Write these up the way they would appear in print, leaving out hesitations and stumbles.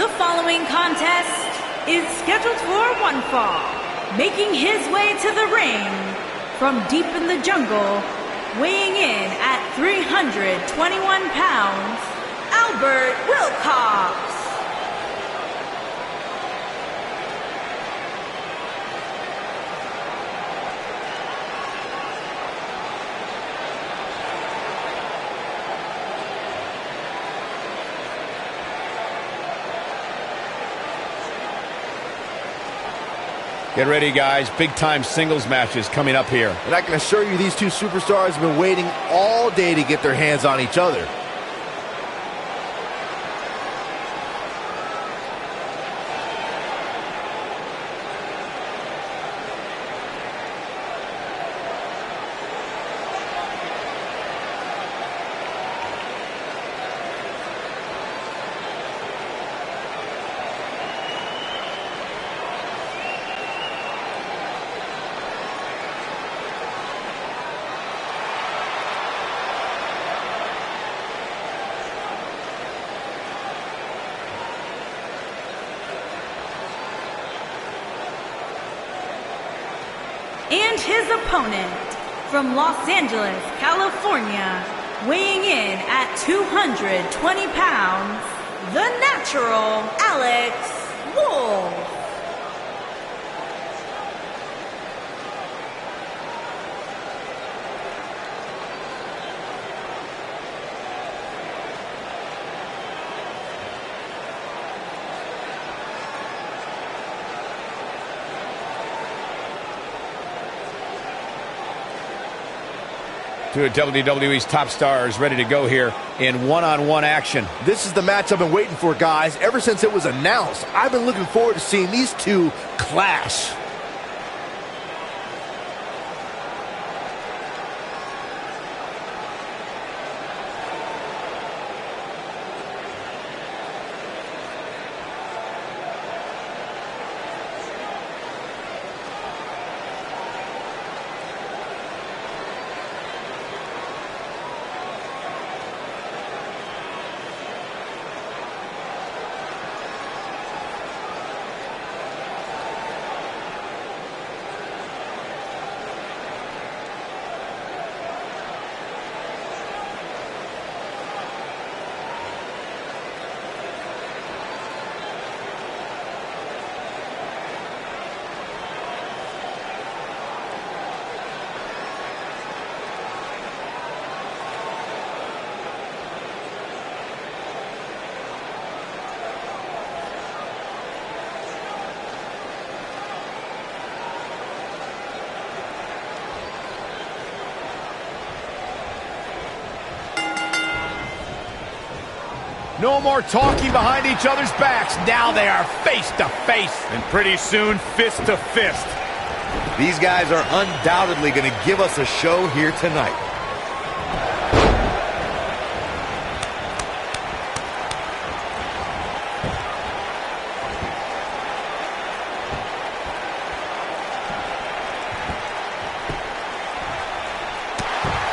The following contest is scheduled for one fall. Making his way to the ring from deep in the jungle, weighing in at 321 pounds, Albert Wilcox. Get ready, guys. Big-time singles matches coming up here. And I can assure you these two superstars have been waiting all day to get their hands on each other. And his opponent, from Los Angeles, California, weighing in at 220 pounds, the natural Alex Wolf. Two of WWE's top stars ready to go here in one-on-one action. This is the match I've been waiting for, guys. Ever since it was announced, I've been looking forward to seeing these two clash. No more talking behind each other's backs. Now they are face to face. And pretty soon, fist to fist. These guys are undoubtedly going to give us a show here tonight.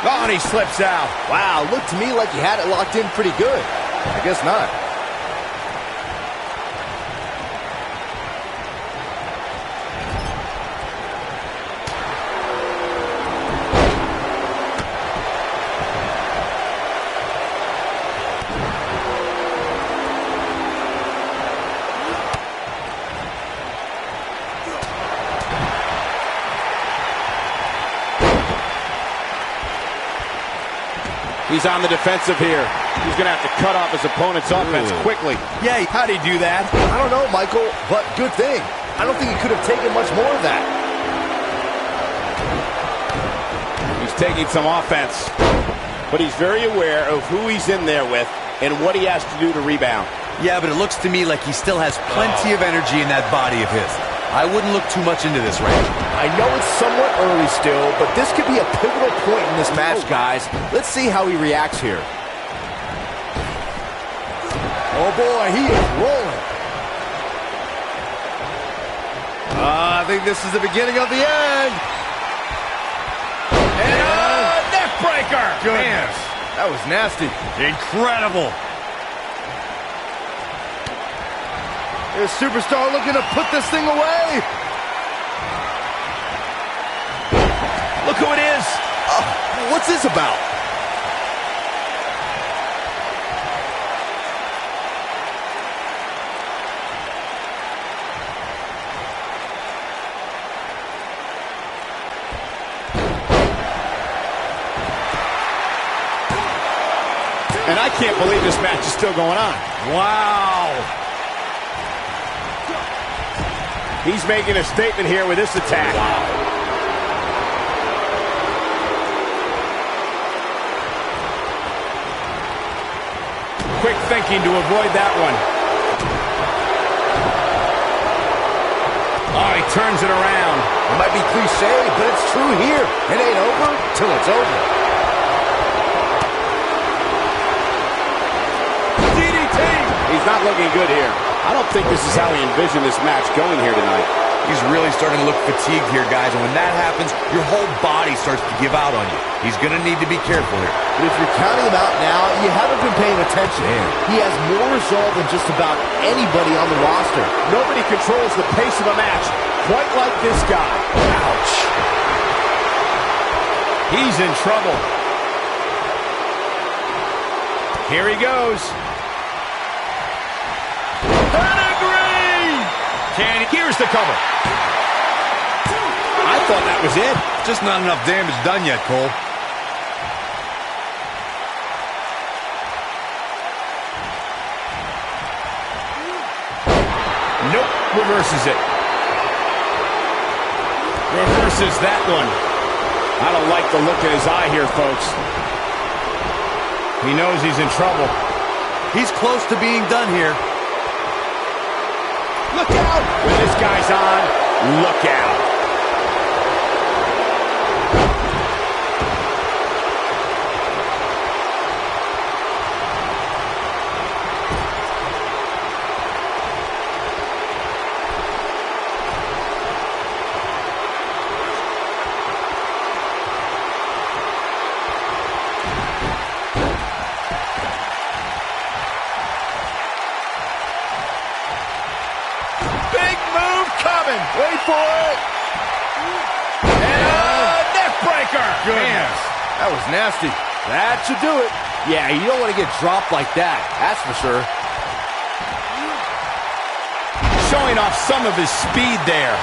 Oh, and he slips out. Wow, looked to me like he had it locked in pretty good. I guess not. He's on the defensive here. He's going to have to cut off his opponent's offense quickly. Yeah, How'd he do that? I don't know, Michael, but good thing. I don't think he could have taken much more of that. He's taking some offense, but he's very aware of who he's in there with and what he has to do to rebound. Yeah, but it looks to me like he still has plenty of energy in that body of his. I wouldn't look too much into this range. I know it's somewhat early still, but this could be a pivotal point in this match, guys. Let's see how he reacts here. Oh, boy, he is rolling. I think this is the beginning of the end. And a neck breaker. Goodness, that was nasty. Incredible. This superstar looking to put this thing away. Look who it is. What's this about? And I can't believe this match is still going on. Wow. He's making a statement here with this attack. Quick thinking to avoid that one. Oh, he turns it around. It might be cliche, but it's true here. It ain't over till it's over. DDT! He's not looking good here. I don't think this is how he envisioned this match going here tonight. He's really starting to look fatigued here, guys. And when that happens, your whole body starts to give out on you. He's going to need to be careful here. But if you're counting him out now, you haven't been paying attention. Man. He has more resolve than just about anybody on the roster. Nobody controls the pace of a match quite like this guy. Ouch. He's in trouble. Here he goes. Here's the cover. I thought that was it. Just not enough damage done yet, Cole. Nope, reverses it. Reverses that one. I don't like the look in his eye here, folks. He knows he's in trouble. He's close to being done here. Look out! When this guy's on, look out. Wait for it. And a neck breaker. Goodness. That was nasty. That should do it. Yeah, you don't want to get dropped like that. That's for sure. Showing off some of his speed there.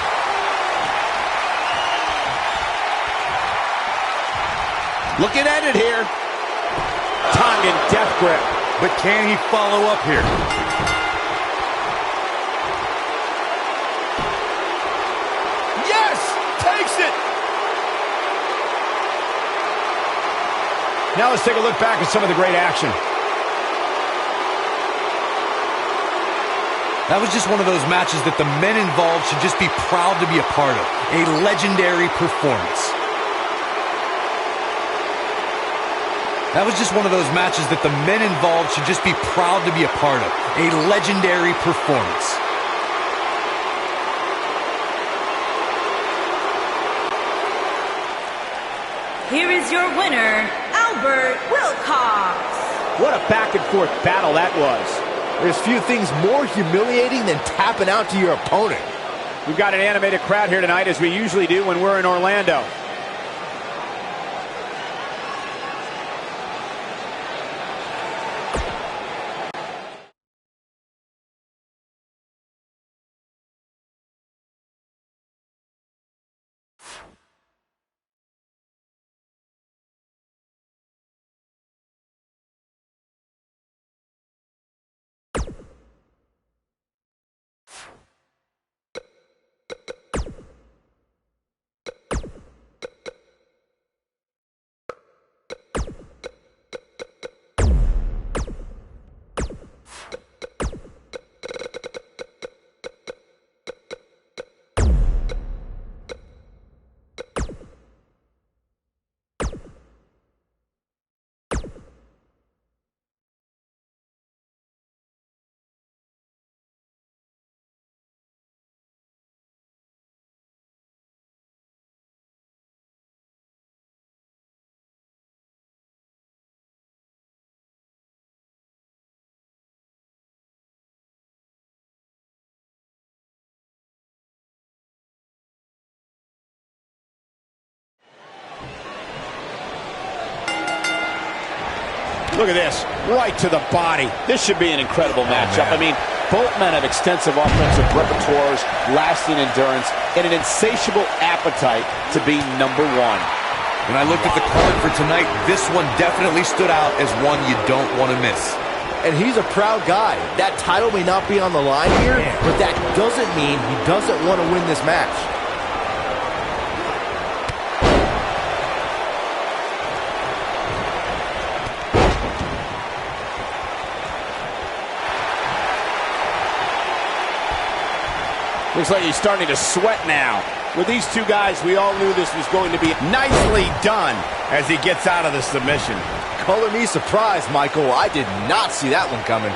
Looking at it here. Tongan death grip. But can he follow up here? Takes it. Now let's take a look back at some of the great action. That was just one of those matches that the men involved should just be proud to be a part of. A legendary performance. That was just one of those matches that the men involved should just be proud to be a part of. A legendary performance. Here is your winner, Albert Wilcox. What a back-and-forth battle that was. There's few things more humiliating than tapping out to your opponent. We've got an animated crowd here tonight, as we usually do when we're in Orlando. Look at this, right to the body. This should be an incredible matchup. I mean, both men have extensive offensive repertoires, lasting endurance, and an insatiable appetite to be number one. When I looked at the card for tonight, this one definitely stood out as one you don't want to miss. And he's a proud guy. That title may not be on the line here, but that doesn't mean he doesn't want to win this match. Looks like he's starting to sweat now. With these two guys, we all knew this was going to be Nicely done as he gets out of the submission. Color me surprised, Michael. I did not see that one coming.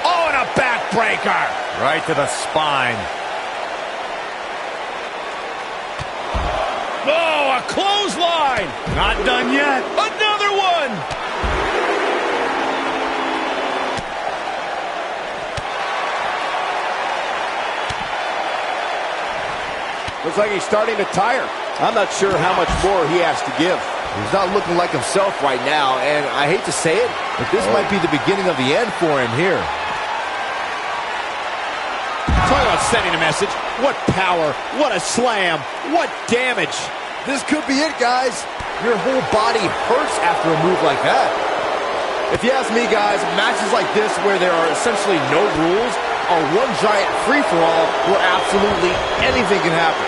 Oh, and a backbreaker. Right to the spine. Oh, a clothesline. Not done yet. Another one. Looks like he's starting to tire. I'm not sure how much more he has to give. He's not looking like himself right now, and I hate to say it, but this might be the beginning of the end for him here. Talk about sending a message. What power, what a slam, what damage. This could be it, guys. Your whole body hurts after a move like that. If you ask me, guys, matches like this where there are essentially no rules are one giant free-for-all where absolutely anything can happen.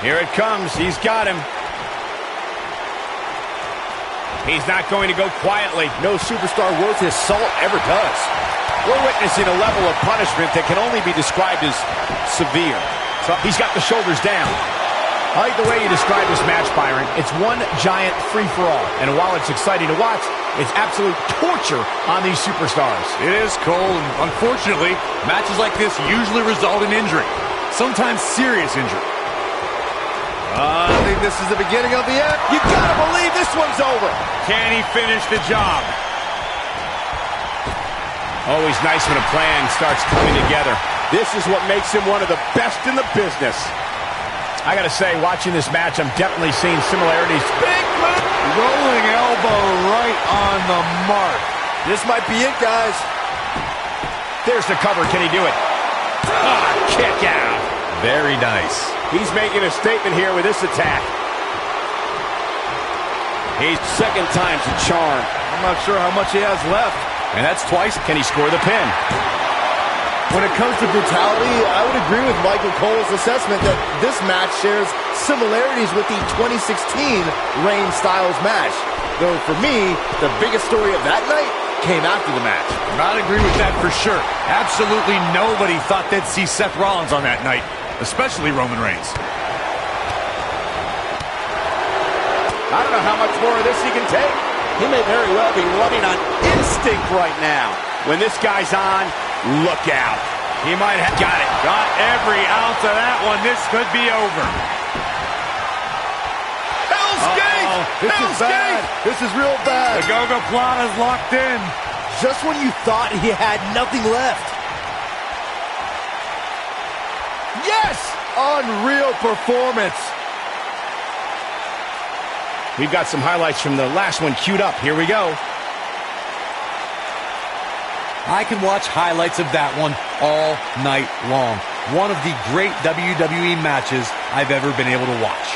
Here it comes. He's got him. He's not going to go quietly. No superstar worth his salt ever does. We're witnessing a level of punishment that can only be described as severe. So he's got the shoulders down. I like the way you describe this match, Byron. It's one giant free-for-all. And while it's exciting to watch, it's absolute torture on these superstars. It is, Cole, and unfortunately, matches like this usually result in injury. Sometimes serious injury. I think this is the beginning of the end. You gotta believe this one's over. Can he finish the job? Always nice when a plan starts coming together. This is what makes him one of the best in the business. I gotta say, watching this match, I'm definitely seeing similarities. Big move. Rolling elbow right on the mark. This might be it, guys. There's the cover. Can he do it? Ah, kick out. Very nice. He's making a statement here with this attack. He's second time's a charm. I'm not sure how much he has left. And that's twice. Can he score the pin? When it comes to brutality, I would agree with Michael Cole's assessment that this match shares similarities with the 2016 Reigns Styles match. Though for me, the biggest story of that night came after the match. I'd agree with that for sure. Absolutely nobody thought they'd see Seth Rollins on that night, especially Roman Reigns. I don't know how much more of this he can take. He may very well be running on instinct right now. When this guy's on, look out. He might have got it. Got every ounce of that one. This could be over. Hell's Gate! This is bad. This is real bad. The Gogoplana's locked in. Just when you thought he had nothing left. Yes! Unreal performance. We've got some highlights from the last one queued up. Here we go. I can watch highlights of that one all night long. One of the great WWE matches I've ever been able to watch.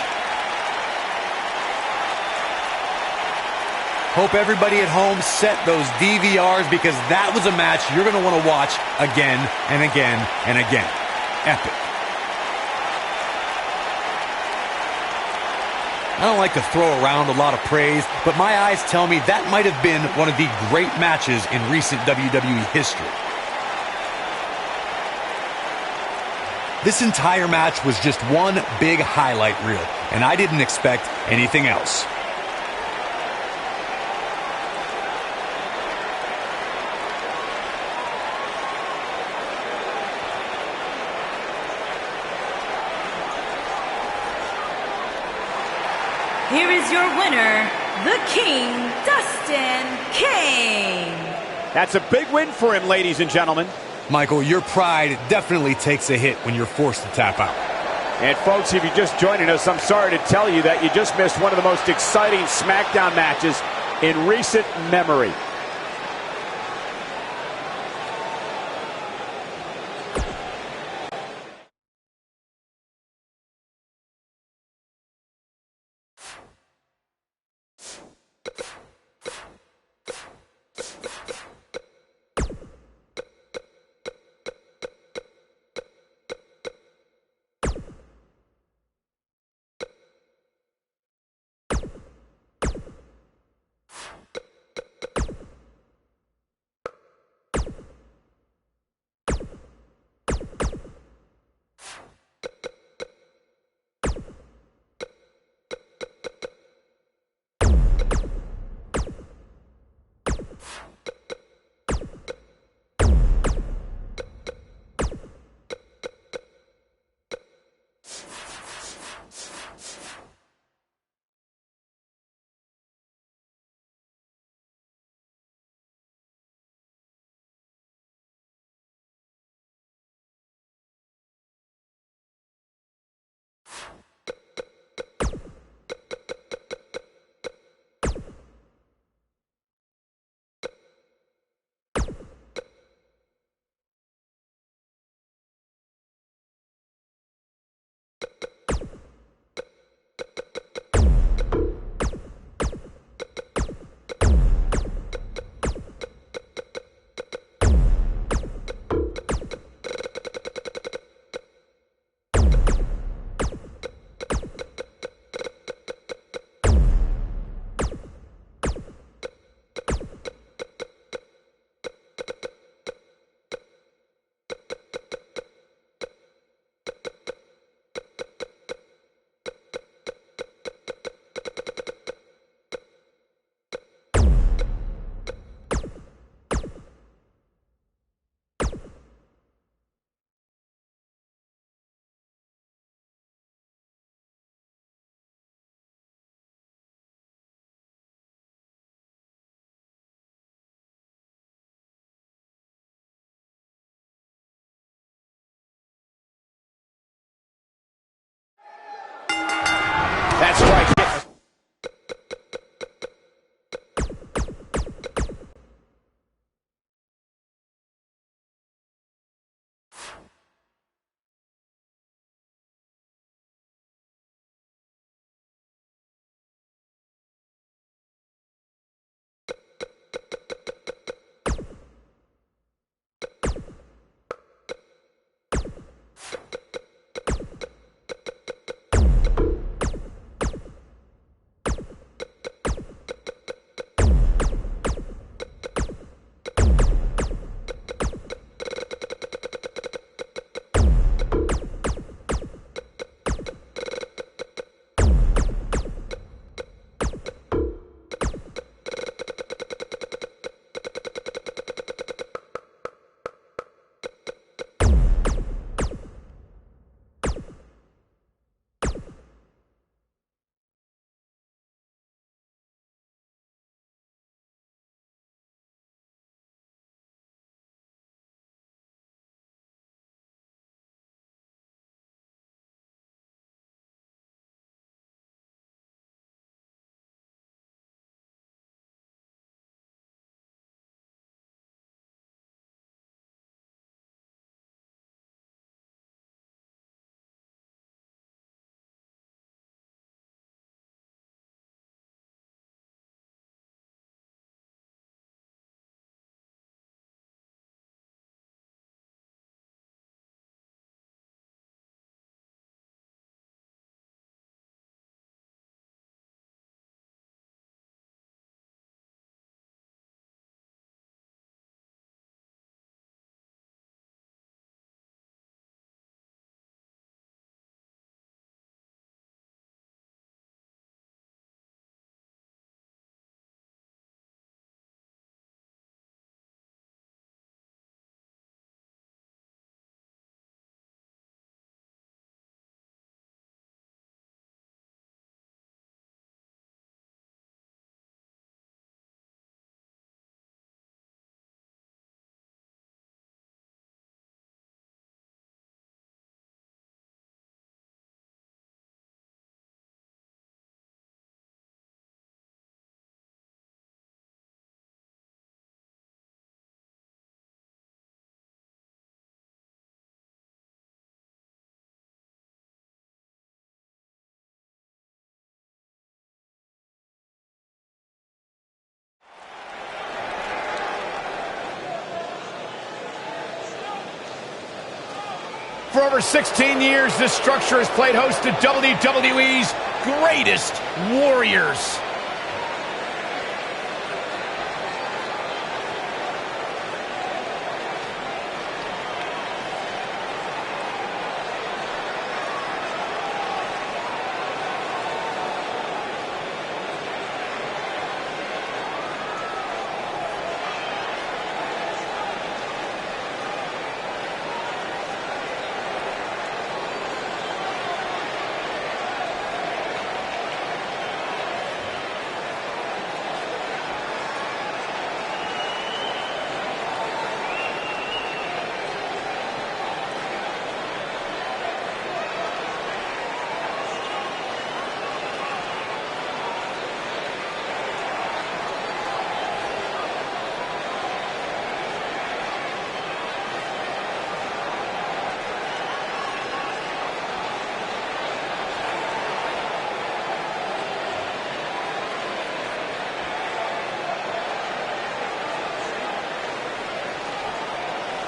Hope everybody at home set those DVRs because that was a match you're going to want to watch again and again and again. Epic. I don't like to throw around a lot of praise, but my eyes tell me that might have been one of the great matches in recent WWE history. This entire match was just one big highlight reel, and I didn't expect anything else. Here is your winner, the King, Dustin Kane. That's a big win for him, ladies and gentlemen. Michael, your pride definitely takes a hit when you're forced to tap out. And folks, if you're just joining us, I'm sorry to tell you that you just missed one of the most exciting SmackDown matches in recent memory. For over 16 years, this structure has played host to WWE's greatest warriors.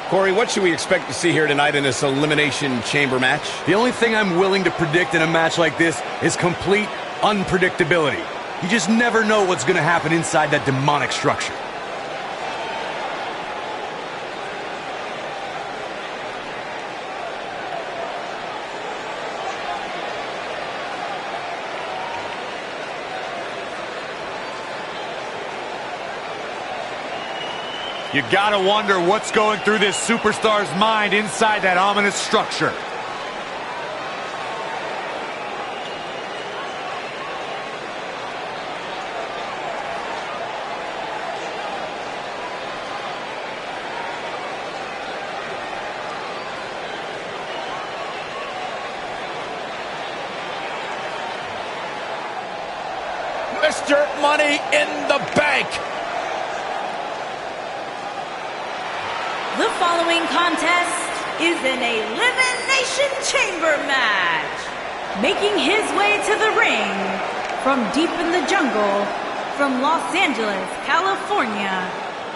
Corey, what should we expect to see here tonight in this Elimination Chamber match? The only thing I'm willing to predict in a match like this is complete unpredictability. You just never know what's going to happen inside that demonic structure. You gotta wonder what's going through this superstar's mind inside that ominous structure. Mr. Money in the Bank. The following contest is an Elimination Chamber match. Making his way to the ring from deep in the jungle, from Los Angeles, California,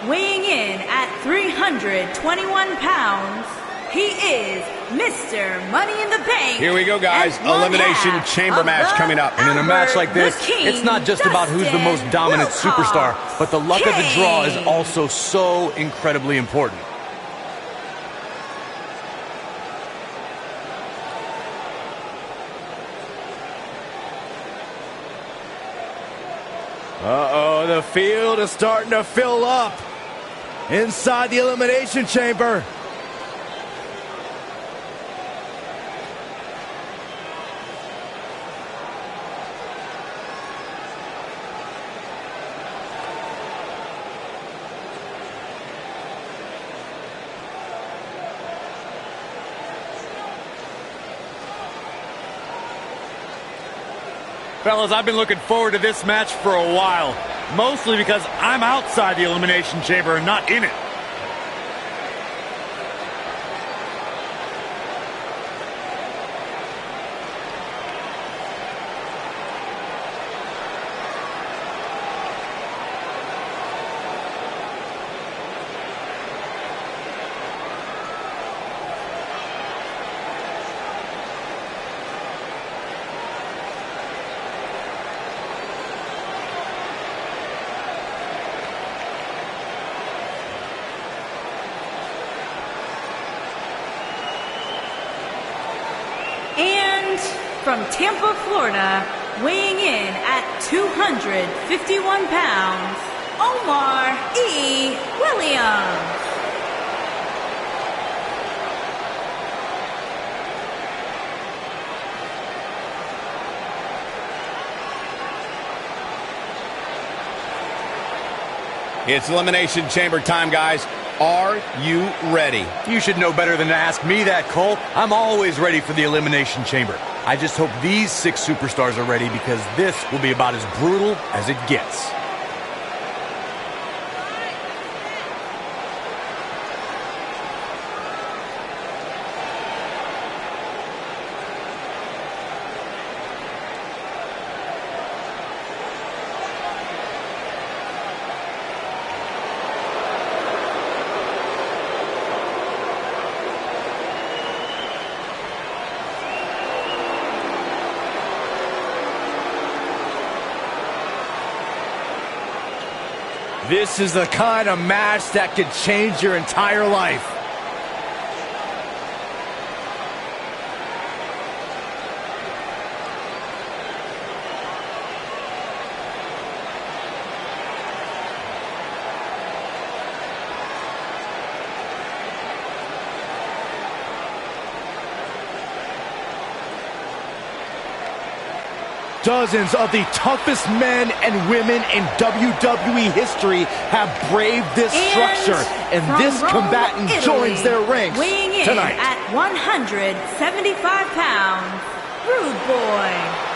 weighing in at 321 pounds, he is Mr. Money in the Bank. Here we go, guys. Elimination Chamber match coming up. And in a match like this, it's not just about who's the most dominant superstar, but the luck of the draw is also so incredibly important. Uh-oh, the field is starting to fill up inside the Elimination Chamber. Fellas, I've been looking forward to this match for a while, mostly because I'm outside the Elimination Chamber and not in it. From Tampa, Florida, weighing in at 251 pounds, Omar E. Williams. It's Elimination Chamber time, guys. Are you ready? You should know better than to ask me that, Cole. I'm always ready for the Elimination Chamber. I just hope these 6 superstars are ready, because this will be about as brutal as it gets. This is the kind of match that could change your entire life. Dozens of the toughest men and women in WWE history have braved this structure, and this combatant joins their ranks weighing in tonight. At 175 pounds, Rude Boy.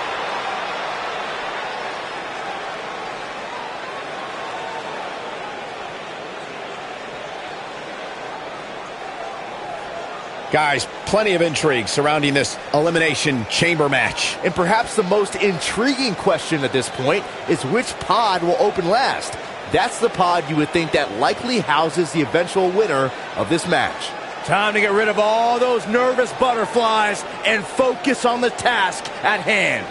Guys, plenty of intrigue surrounding this Elimination Chamber match. And perhaps the most intriguing question at this point is which pod will open last. That's the pod you would think that likely houses the eventual winner of this match. Time to get rid of all those nervous butterflies and focus on the task at hand.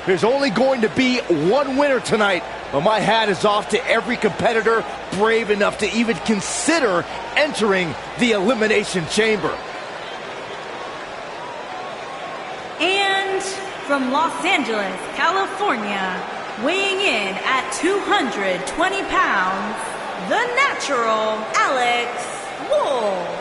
There's only going to be one winner tonight, but my hat is off to every competitor brave enough to even consider entering the Elimination Chamber. And from Los Angeles, California, weighing in at 220 pounds, the natural Alex Wolf.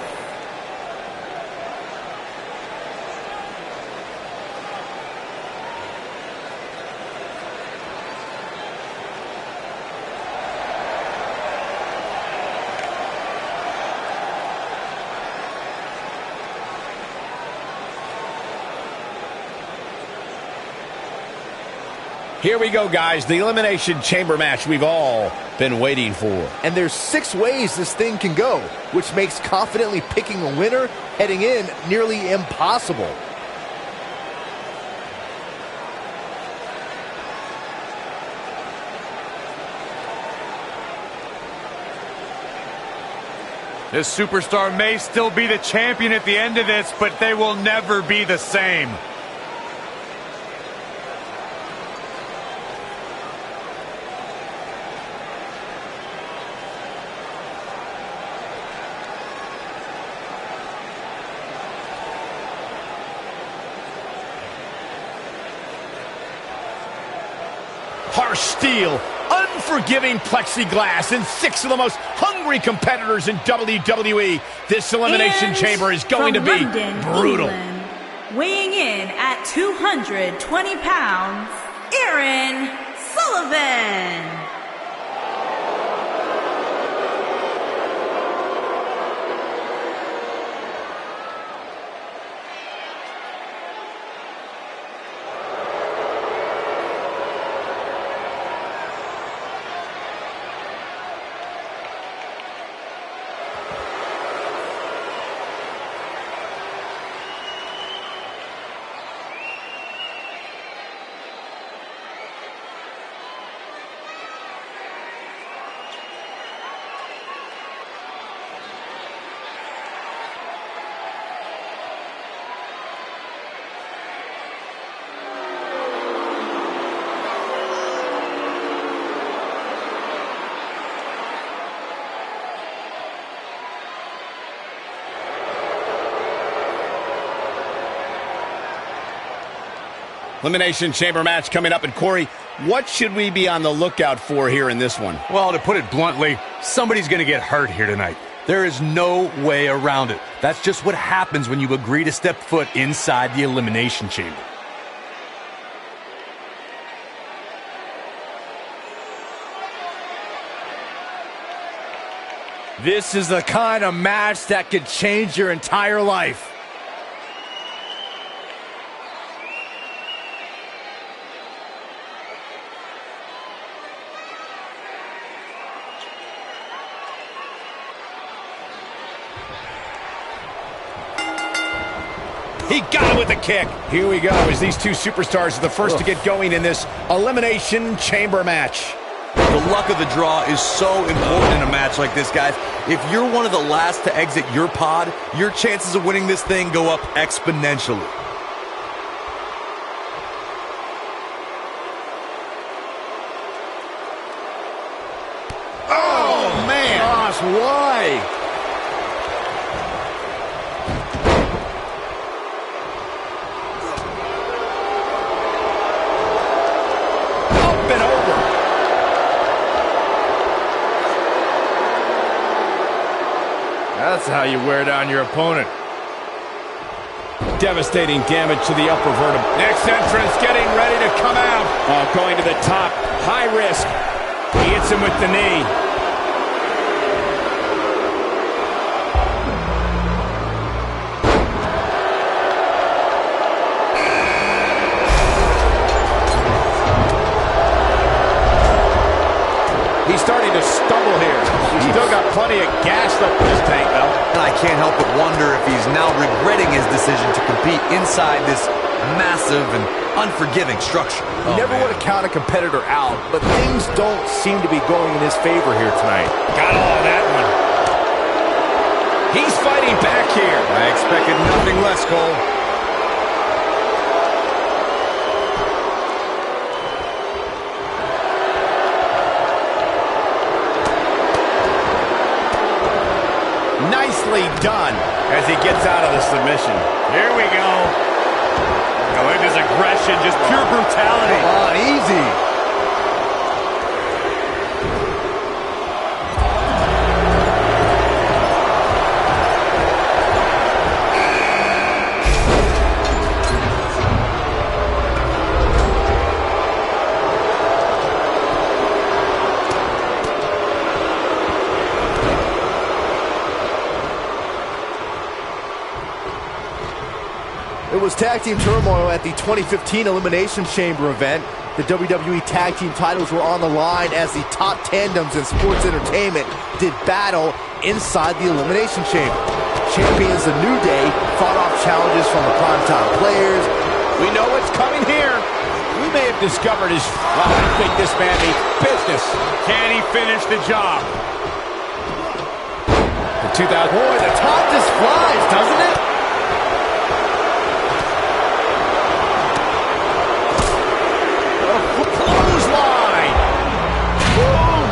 Here we go, guys. The Elimination Chamber match we've all been waiting for. And there's 6 ways this thing can go, which makes confidently picking a winner heading in nearly impossible. This superstar may still be the champion at the end of this, but they will never be the same. Harsh steel, unforgiving plexiglass, and 6 of the most hungry competitors in WWE. This Elimination Chamber is going to be London, brutal. England, weighing in at 220 pounds, Aaron Sullivan. Elimination Chamber match coming up. And Corey, what should we be on the lookout for here in this one? Well, to put it bluntly, somebody's going to get hurt here tonight. There is no way around it. That's just what happens when you agree to step foot inside the Elimination Chamber. This is the kind of match that could change your entire life. He got it with a kick. Here we go, as these two superstars are the first to get going in this Elimination Chamber match. The luck of the draw is so important in a match like this, guys. If you're one of the last to exit your pod, your chances of winning this thing go up exponentially. Oh, man! Gosh, why? Up and over. That's how you wear down your opponent. Devastating damage to the upper vertebra. Next entrance getting ready to come out. Oh, going to the top. High risk. He hits him with the knee. He's starting to stumble here. He's still got plenty of gas left in his tank, though. And I can't help but wonder if he's now regretting his decision to compete inside this massive and unforgiving structure. You never want to count a competitor out, but things don't seem to be going in his favor here tonight. Got all of that one. He's fighting back here. I expected nothing less, Cole. Nicely done as he gets out of the submission. Here we go. Go into his aggression, just pure brutality. Come on, easy. It was tag team turmoil at the 2015 Elimination Chamber event. The WWE Tag Team titles were on the line as the top tandems in sports entertainment did battle inside the Elimination Chamber. Champions The New Day fought off challenges from the primetime players. We know what's coming here. We may have discovered his... Well, I think this man means business. Can he finish the job? The 2000... Boy, the top just flies, doesn't it? Clothesline. Boom.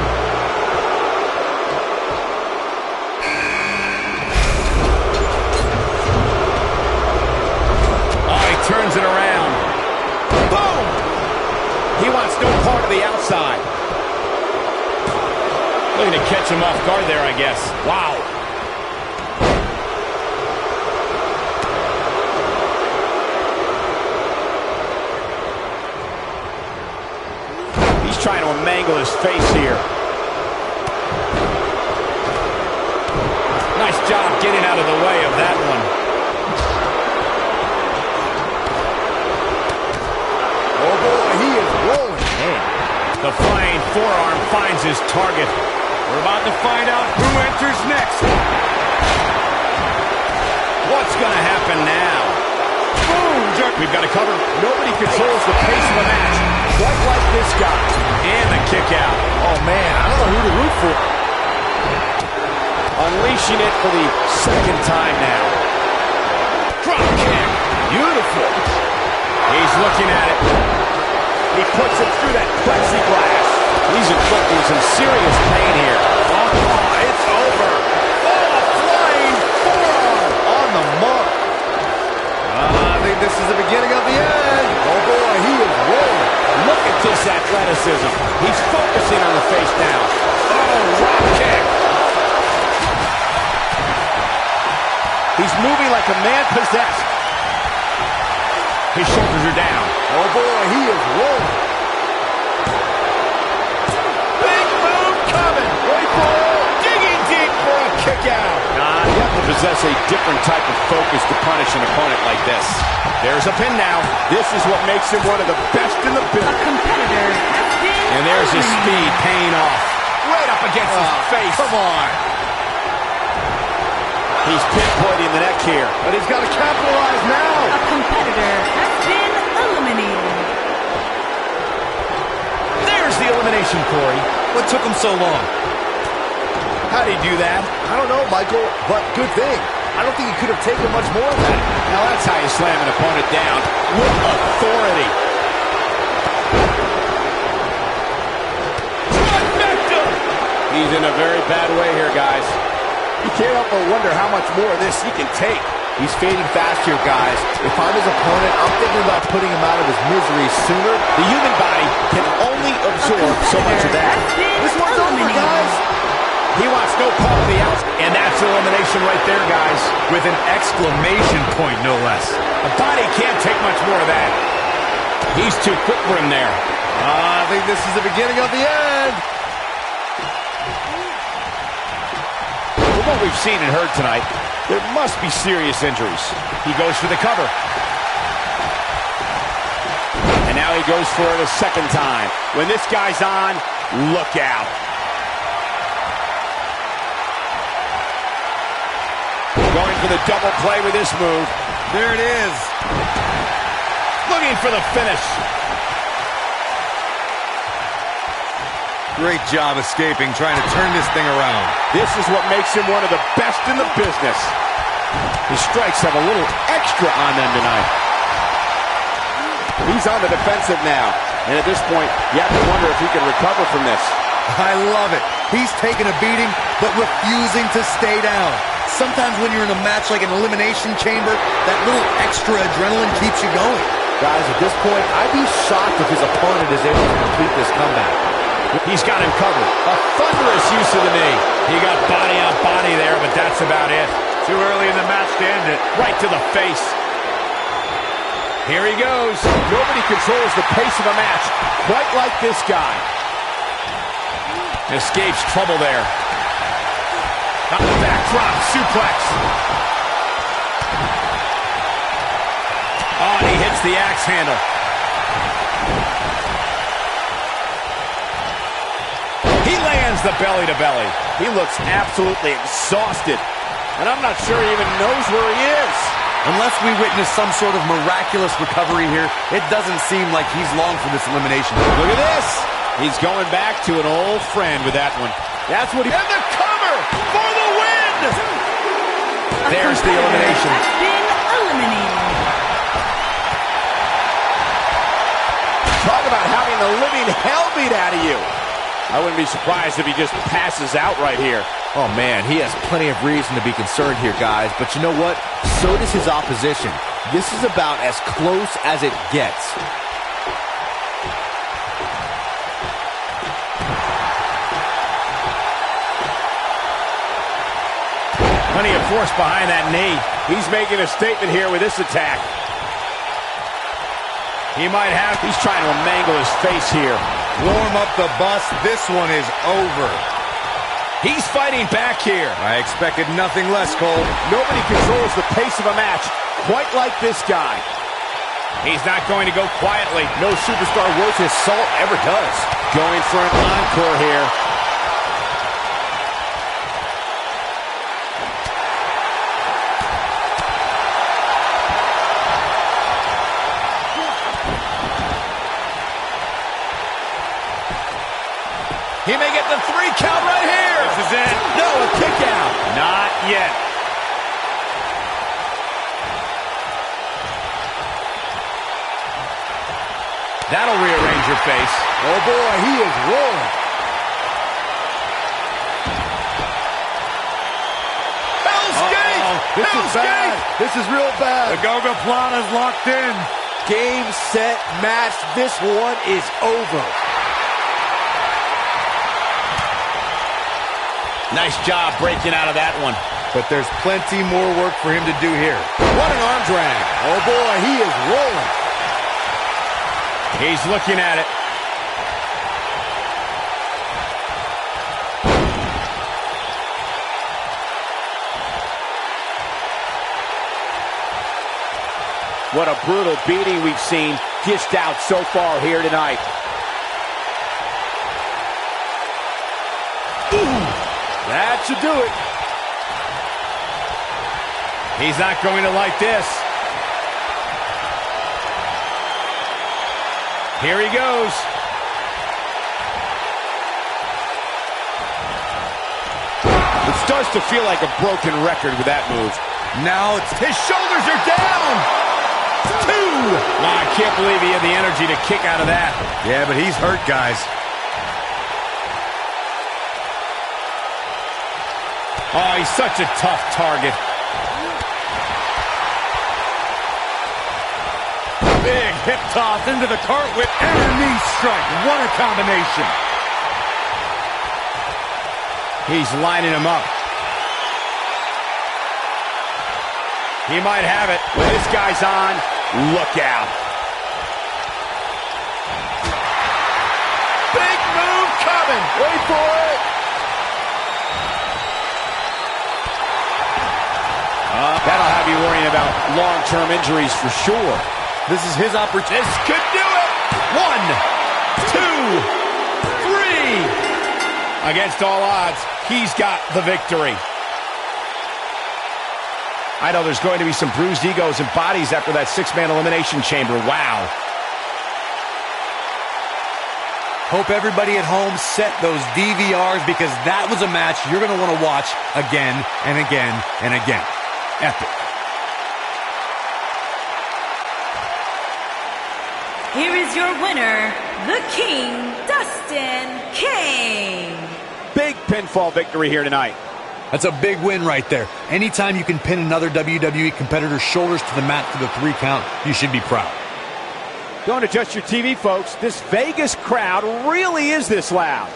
Oh, he turns it around. Boom. He wants no part of the outside. Looking to catch him off guard there, I guess. Wow. Trying to mangle his face here. Nice job getting out of the way of that one. Oh boy, he is rolling. Man. The flying forearm finds his target. We're about to find out who enters next. What's going to happen now? Boom! We've got to cover. Nobody controls the pace of the match quite like this guy. And the kick out. Oh man, I don't know who to root for. Unleashing it for the second time now. Drop kick. Beautiful. He's looking at it. He puts it through that plexiglass. He's inflicting some serious pain here. Oh, it's over. Oh, a flying forearm on the mark. I think this is the beginning of the end. Oh boy, he is rolling. Look at this athleticism. He's focusing on the face now. Oh, drop kick. He's moving like a man possessed. His shoulders are down. Oh boy, he is rolling. Big move coming. Wait for it. Digging deep for a kick out. Nah, you have to possess a different type of focus to punish an opponent like this. There's a pin now. This is what makes him one of the best in the business. A competitor has been And there's his eliminated. speed paying off. Right up against his face. Come on. He's pinpointing the neck here. But he's got to capitalize now. A competitor has been eliminated. There's the elimination, Corey. What took him so long? How'd he do that? I don't know, Michael, but good thing. I don't think he could have taken much more of that. Now that's how you slam an opponent down with authority. Trifecta! He's in a very bad way here, guys. You can't help but wonder how much more of this he can take. He's fading fast here, guys. If I'm his opponent, I'm thinking about putting him out of his misery sooner. The human body can only absorb so much of that. This one's over, guys. He wants no part of the outs, and that's elimination right there, guys. With an exclamation point, no less. The body can't take much more of that. He's too quick for him there. I think this is the beginning of the end. From what we've seen and heard tonight, there must be serious injuries. He goes for the cover. And now he goes for it a second time. When this guy's on, look out. Going for the double play with this move. There it is. Looking for the finish. Great job escaping, trying to turn this thing around. This is what makes him one of the best in the business. His strikes have a little extra on them tonight. He's on the defensive now. And at this point, you have to wonder if he can recover from this. I love it. He's taking a beating, but refusing to stay down. Sometimes when you're in a match like an elimination chamber, that little extra adrenaline keeps you going. Guys, at this point, I'd be shocked if his opponent is able to complete this comeback. He's got him covered. A thunderous use of the knee. He got body on body there, but that's about it. Too early in the match to end it. Right to the face. Here he goes. Nobody controls the pace of a match quite like this guy. Escapes trouble there. On the backdrop, suplex. Oh, and he hits the axe handle. He lands the belly to belly. He looks absolutely exhausted. And I'm not sure he even knows where he is. Unless we witness some sort of miraculous recovery here, it doesn't seem like he's long for this elimination. Look at this. He's going back to an old friend with that one. That's what he... And the cover for the win! There's the elimination. Has been eliminated. Talk about having the living hell beat out of you. I wouldn't be surprised if he just passes out right here. Oh, man, he has plenty of reason to be concerned here, guys. But you know what? So does his opposition. This is about as close as it gets. Plenty of force behind that knee. He's making a statement here with this attack. He might have... He's trying to mangle his face here. Warm up the bus. This one is over. He's fighting back here. I expected nothing less, Cole. Nobody controls the pace of a match quite like this guy. He's not going to go quietly. No superstar worth his salt ever does. Going for an encore here. He may get the 3 count right here. This is it. No, a kick out. Not yet. That'll rearrange your face. Oh, boy, he is rolling. Hell's Gate! This is bad. This is real bad. The Gogoplana's locked in. Game, set, match. This one is over. Nice job breaking out of that one. But there's plenty more work for him to do here. What an arm drag. Oh, boy, he is rolling. He's looking at it. What a brutal beating we've seen dished out so far here tonight. Ooh, that should do it. He's not going to like this. Here he goes. It starts to feel like a broken record with that move. Now it's his shoulders are down. 2. Wow, I can't believe he had the energy to kick out of that. Yeah, but he's hurt, guys. Oh, he's such a tough target. Big hip toss into the cartwheel and a knee strike. What a combination. He's lining him up. He might have it. When this guy's on, look out. Big move coming. Wait for it. That'll have you worrying about long-term injuries for sure. This is his opportunity. This could do it. 1, 2, 3. Against all odds, he's got the victory. I know there's going to be some bruised egos and bodies after that 6-man elimination chamber. Wow. Hope everybody at home set those DVRs because that was a match you're going to want to watch again and again and again. Epic. Here is your winner, the King, Dustin King. Big pinfall victory here tonight. That's a big win right there. Anytime you can pin another WWE competitor's shoulders to the mat for the 3 count, you should be proud. Don't adjust your TV, folks. This Vegas crowd really is this loud.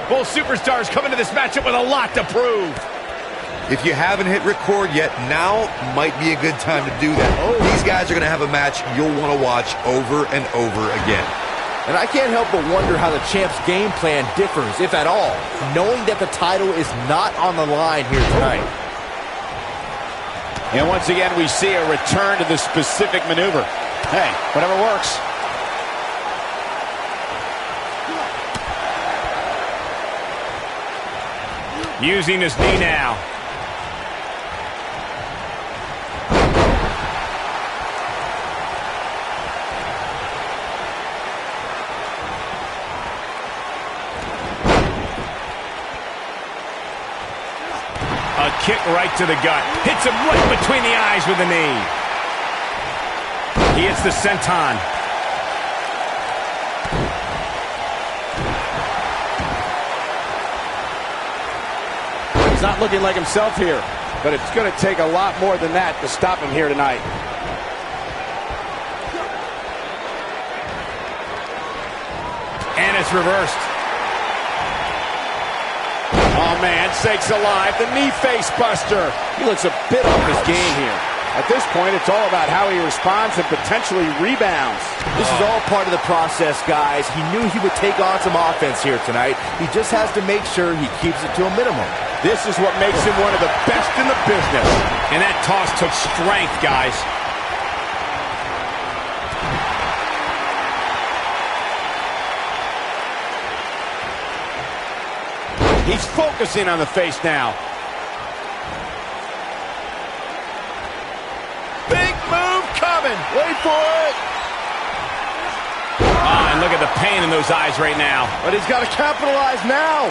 Both superstars come into this matchup with a lot to prove. If you haven't hit record yet, now might be a good time to do that. These guys are going to have a match you'll want to watch over and over again. And I can't help but wonder how the champ's game plan differs, if at all, knowing that the title is not on the line here tonight. And once again, we see a return to the specific maneuver. Hey, whatever works. Using his knee now. A kick right to the gut. Hits him right between the eyes with the knee. He hits the senton. He's not looking like himself here, but it's going to take a lot more than that to stop him here tonight. And it's reversed. Oh, man, sakes alive. The knee face buster. He looks a bit off his game here. At this point, it's all about how he responds and potentially rebounds. This is all part of the process, guys. He knew he would take on some offense here tonight. He just has to make sure he keeps it to a minimum. This is what makes him one of the best in the business. And that toss took strength, guys. He's focusing on the face now. Big move coming. Wait for it. Oh, and look at the pain in those eyes right now. But he's got to capitalize now.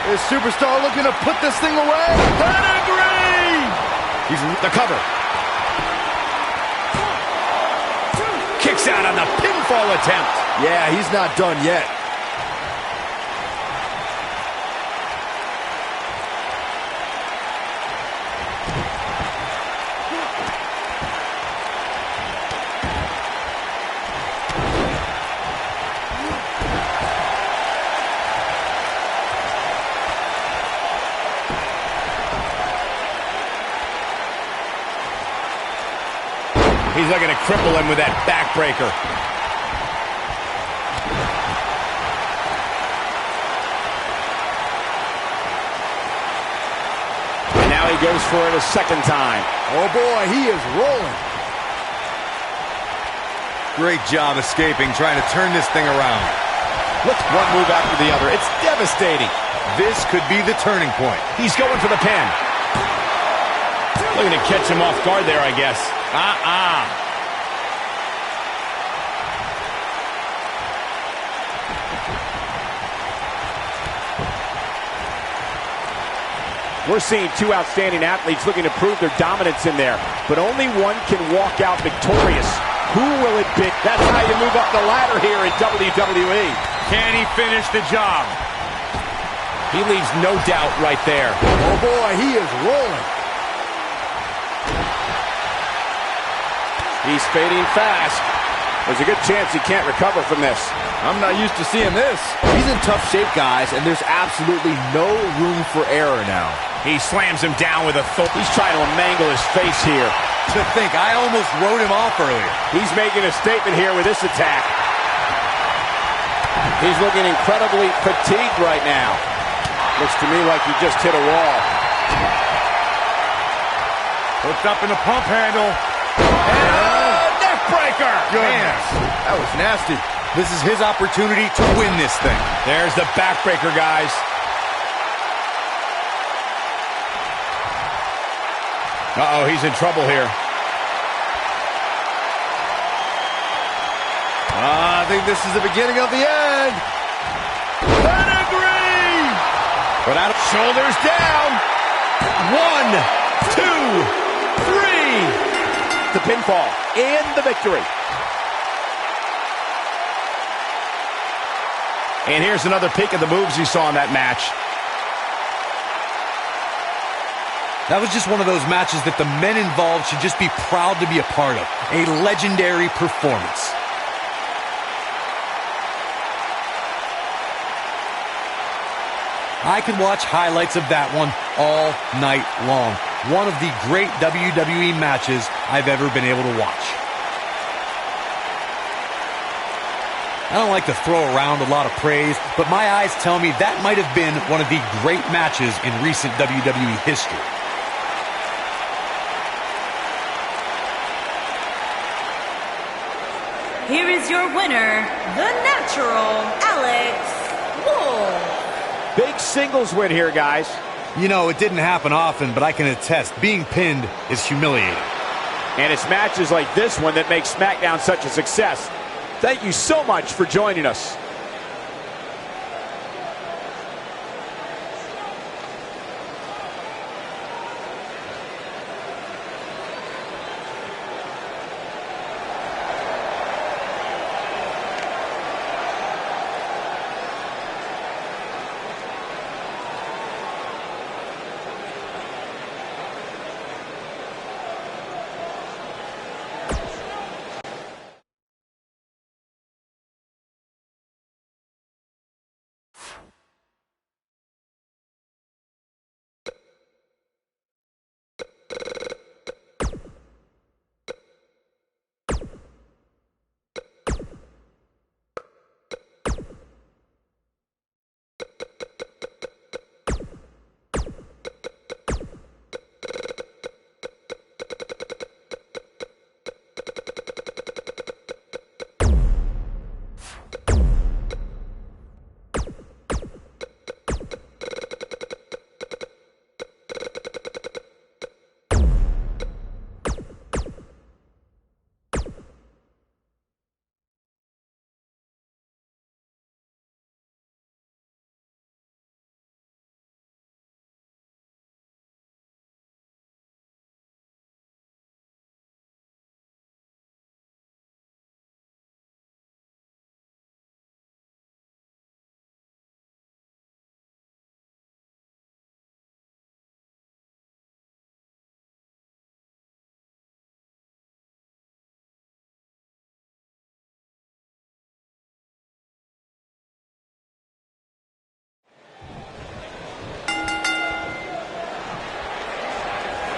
This superstar looking to put this thing away. Pedigree! He's the cover. Kicks out on the pinfall attempt. Yeah, he's not done yet. He's looking to cripple him with that backbreaker. And now he goes for it a second time. Oh boy, he is rolling. Great job escaping, trying to turn this thing around. Look, one move after the other. It's devastating. This could be the turning point. He's going for the pin. Looking to catch him off guard there, I guess. We're seeing two outstanding athletes looking to prove their dominance in there, but only one can walk out victorious. Who will it be? That's how you move up the ladder here in WWE. Can he finish the job? He leaves no doubt right there. Oh boy, he is rolling. He's fading fast. There's a good chance he can't recover from this. I'm not used to seeing this. He's in tough shape, guys, and there's absolutely no room for error now. He slams him down with authority. He's trying to mangle his face here. To think, I almost wrote him off earlier. He's making a statement here with this attack. He's looking incredibly fatigued right now. Looks to me like he just hit a wall. Hooked up in the pump handle. Neck breaker. Goodness. That was nasty. This is his opportunity to win this thing. There's the backbreaker, guys. Uh-oh, he's in trouble here. I think this is the beginning of the end. Pedigree! But out of shoulders down. 1, 2, 3. The pinfall and the victory. And here's another peek at the moves you saw in that match. That was just one of those matches that the men involved should just be proud to be a part of. A legendary performance. I could watch highlights of that one all night long. one of the great WWE matches I've ever been able to watch. I don't like to throw around a lot of praise, but my eyes tell me that might have been one of the great matches in recent WWE history. Here is your winner, the Natural, Alex Wolf. Big singles win here, guys. You know, it didn't happen often, but I can attest, being pinned is humiliating. And it's matches like this one that make SmackDown such a success. Thank you so much for joining us.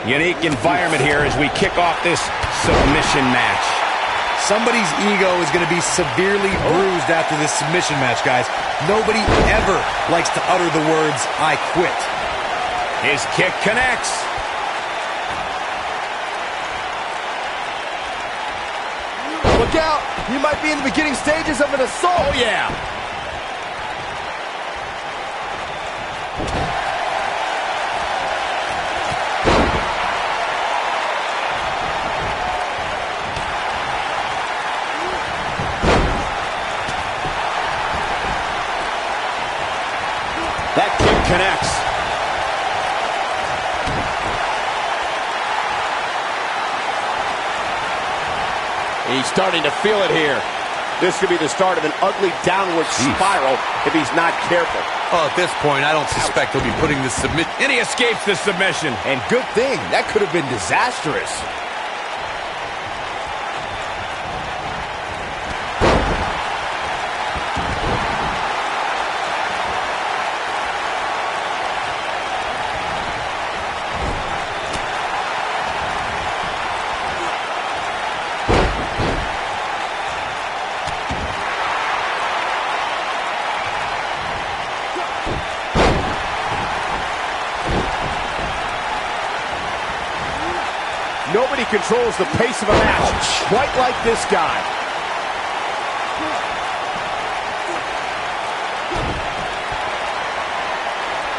Unique environment here as we kick off this submission match. Somebody's ego is going to be severely bruised after this submission match, guys. Nobody ever likes to utter the words, "I quit." His kick connects. Look out! You might be in the beginning stages of an assault. Oh, yeah. That kick connects. He's starting to feel it here. This could be the start of an ugly downward spiral if he's not careful. Well, at this point, I don't suspect he'll be putting the submission. And he escapes the submission. And good thing. That could have been disastrous. Nobody controls the pace of a match quite like this guy.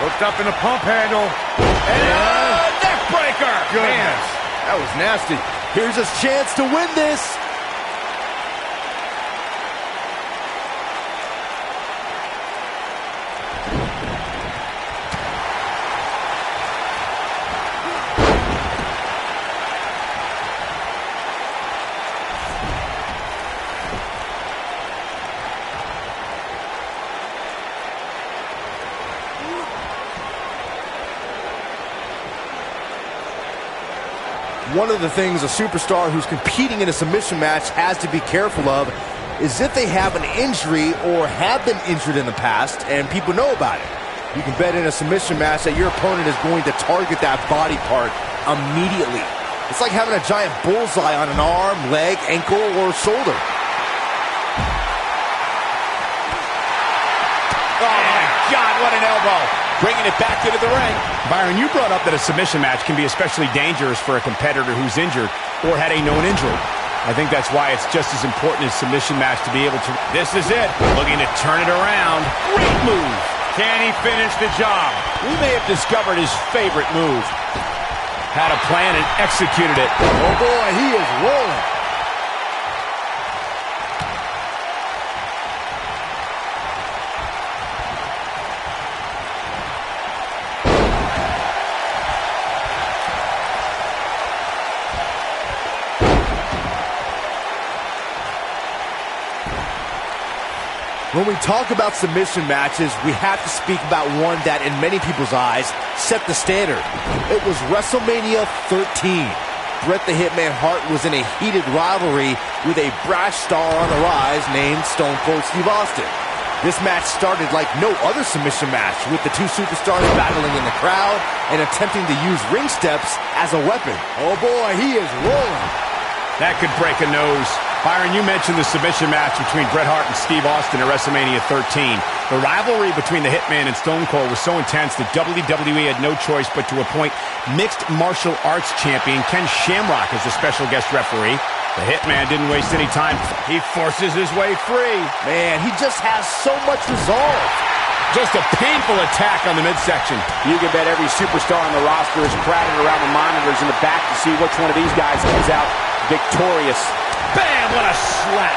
Hooked up in the pump handle. And a neck breaker. Goodness. That was nasty. Here's his chance to win this. One of the things a superstar who's competing in a submission match has to be careful of is if they have an injury or have been injured in the past and people know about it. You can bet in a submission match that your opponent is going to target that body part immediately. It's like having a giant bullseye on an arm, leg, ankle, or shoulder. Oh, my God, what an elbow. Bringing it back into the ring. Byron, you brought up that a submission match can be especially dangerous for a competitor who's injured or had a known injury. I think that's why it's just as important as submission match to be able to... This is it. Looking to turn it around. Great move. Can he finish the job? We may have discovered his favorite move. Had a plan and executed it. Oh, boy, he is rolling. When we talk about submission matches, we have to speak about one that, in many people's eyes, set the standard. It was WrestleMania 13. Bret the Hitman Hart was in a heated rivalry with a brash star on the rise named Stone Cold Steve Austin. This match started like no other submission match, with the two superstars battling in the crowd and attempting to use ring steps as a weapon. Oh boy, he is rolling. That could break a nose. Byron, you mentioned the submission match between Bret Hart and Steve Austin at WrestleMania 13. The rivalry between the Hitman and Stone Cold was so intense that WWE had no choice but to appoint mixed martial arts champion Ken Shamrock as the special guest referee. The Hitman didn't waste any time. He forces his way free. Man, he just has so much resolve. Just a painful attack on the midsection. You can bet every superstar on the roster is crowded around the monitors in the back to see which one of these guys comes out victorious. Bam! What a slap.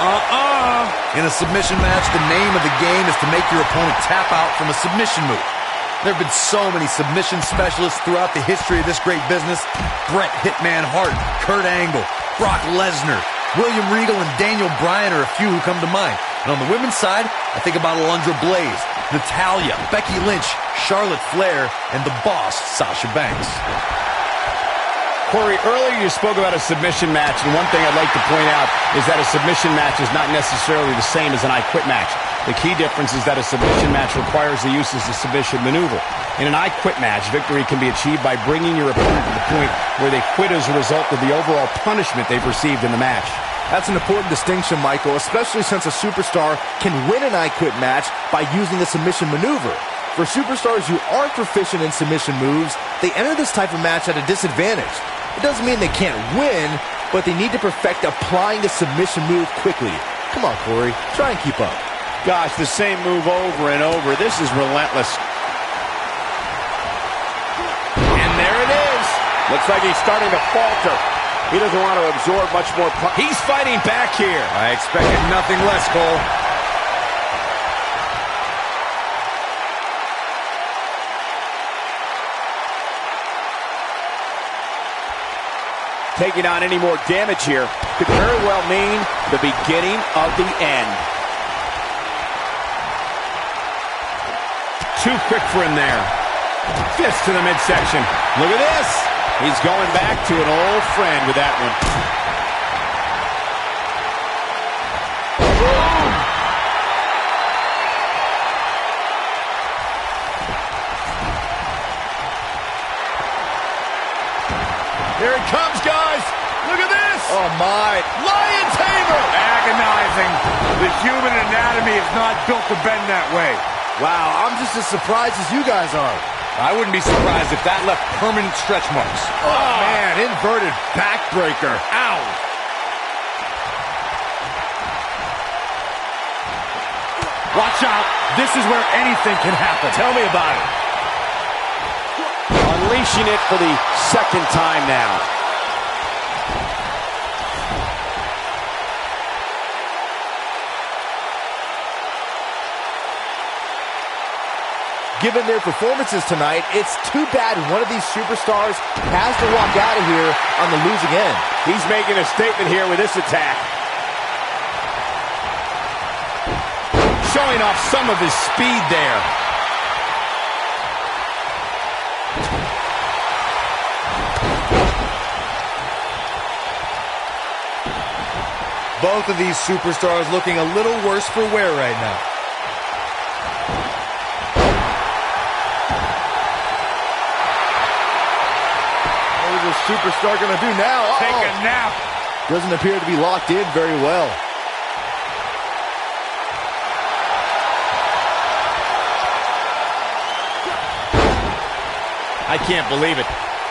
In a submission match, the name of the game is to make your opponent tap out from a submission move. There have been so many submission specialists throughout the history of this great business. Bret Hitman Hart, Kurt Angle, Brock Lesnar, William Regal, and Daniel Bryan are a few who come to mind. And on the women's side, I think about Alundra Blaze, Natalya, Becky Lynch, Charlotte Flair, and the boss, Sasha Banks. Corey, earlier you spoke about a submission match, and one thing I'd like to point out is that a submission match is not necessarily the same as an I Quit match. The key difference is that a submission match requires the use of the submission maneuver. In an I Quit match, victory can be achieved by bringing your opponent to the point where they quit as a result of the overall punishment they've received in the match. That's an important distinction, Michael, especially since a superstar can win an I Quit match by using the submission maneuver. For superstars who aren't proficient in submission moves, they enter this type of match at a disadvantage. It doesn't mean they can't win, but they need to perfect applying the submission move quickly. Come on, Corey, try and keep up. Gosh, the same move over and over. This is relentless. And there it is. Looks like he's starting to falter. He doesn't want to absorb much more. He's fighting back here. I expected nothing less, Cole. Taking on any more damage here could very well mean the beginning of the end. Too quick for him there. Fist to the midsection. Look at this. He's going back to an old friend with that one. Boom! Here it comes, guys. Look at this. Oh, my. Lion Tamer. Agonizing. The human anatomy is not built to bend that way. Wow, I'm just as surprised as you guys are. I wouldn't be surprised if that left permanent stretch marks. Oh, man, inverted backbreaker. Ow. Watch out. This is where anything can happen. Tell me about it. Unleashing it for the second time now. Given their performances tonight, it's too bad one of these superstars has to walk out of here on the losing end. He's making a statement here with this attack. Showing off some of his speed there. Both of these superstars looking a little worse for wear right now. superstar going to do now? Take a nap. Doesn't appear to be locked in very well. I can't believe it.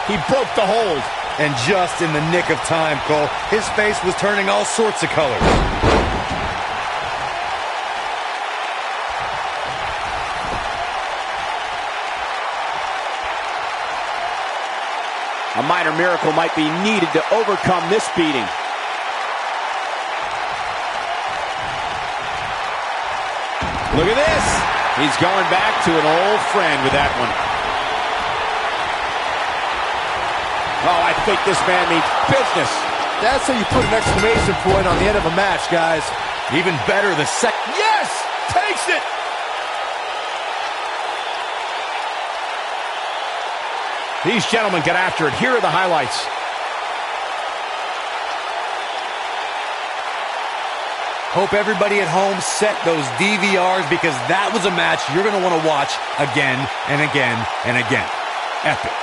He broke the hold. And just in the nick of time, Cole, his face was turning all sorts of colors. A minor miracle might be needed to overcome this beating. Look at this. He's going back to an old friend with that one. Oh, I think this man means business. That's how you put an exclamation point on the end of a match, guys. Even better, the second. Yes! Takes it! These gentlemen get after it. Here are the highlights. Hope everybody at home set those DVRs, because that was a match you're going to want to watch again and again and again. Epic.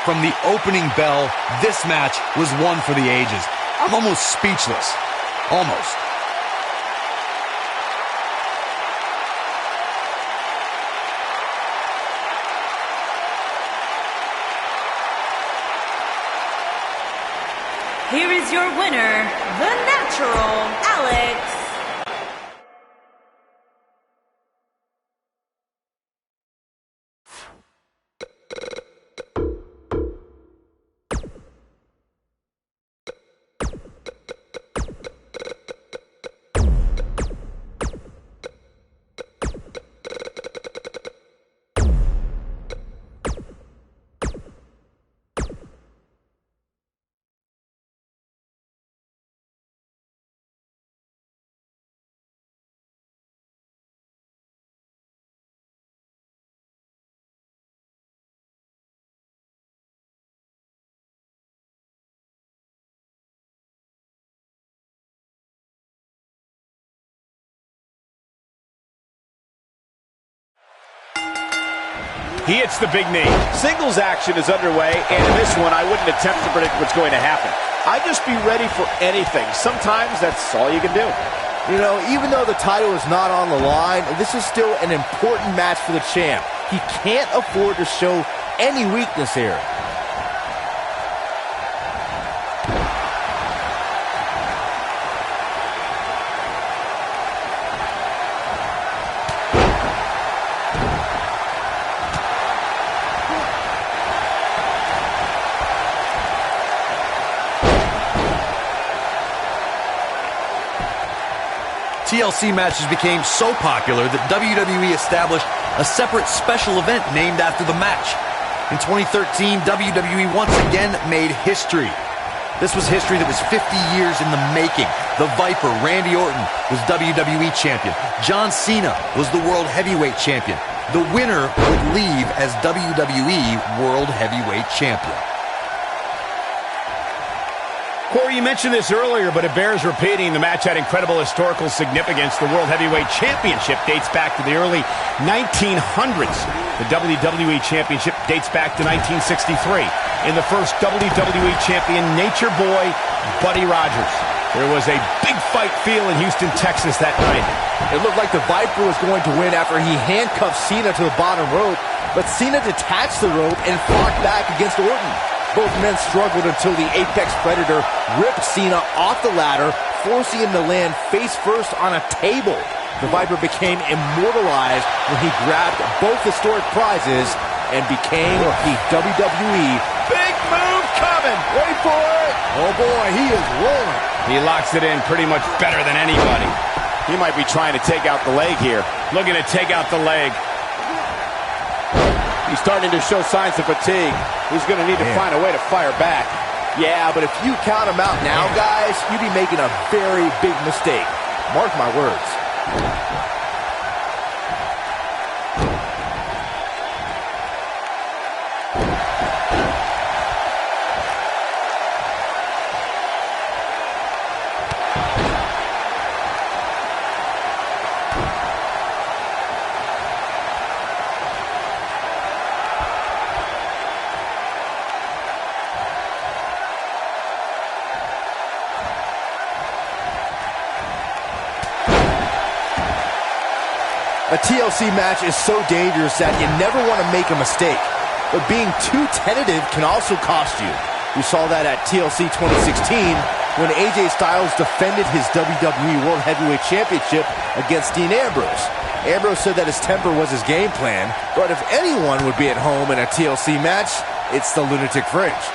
From the opening bell, this match was one for the ages. I'm almost speechless. Almost. Here is your winner, the Natural, Alex. He hits the big knee. Singles action is underway, and in this one, I wouldn't attempt to predict what's going to happen. I'd just be ready for anything. Sometimes that's all you can do. You know, even though the title is not on the line, this is still an important match for the champ. He can't afford to show any weakness here. TLC matches became so popular that WWE established a separate special event named after the match. In 2013, WWE once again made history. This was history that was 50 years in the making. The Viper, Randy Orton, was WWE Champion. John Cena was the World Heavyweight Champion. The winner would leave as WWE World Heavyweight Champion. Corey, you mentioned this earlier, but it bears repeating. The match had incredible historical significance. The World Heavyweight Championship dates back to the early 1900s. The WWE Championship dates back to 1963. In the first WWE Champion, Nature Boy, Buddy Rogers. There was a big fight feel in Houston, Texas that night. It looked like the Viper was going to win after he handcuffed Cena to the bottom rope, but Cena detached the rope and fought back against Orton. Both men struggled until the Apex Predator ripped Cena off the ladder, forcing him to land face first on a table. The Viper became immortalized when he grabbed both historic prizes and became the WWE. Big move coming. Wait for it. Oh boy, he is rolling. He locks it in pretty much better than anybody. He might be trying to take out the leg here. Looking to take out the leg. He's starting to show signs of fatigue. He's going to need to find a way to fire back. Yeah, but if you count him out now, guys, you'd be making a very big mistake. Mark my words. TLC match is so dangerous that you never want to make a mistake. But being too tentative can also cost you. We saw that at TLC 2016 when AJ Styles defended his WWE World Heavyweight Championship against Dean Ambrose. Ambrose said that his temper was his game plan, but if anyone would be at home in a TLC match, it's the Lunatic Fringe.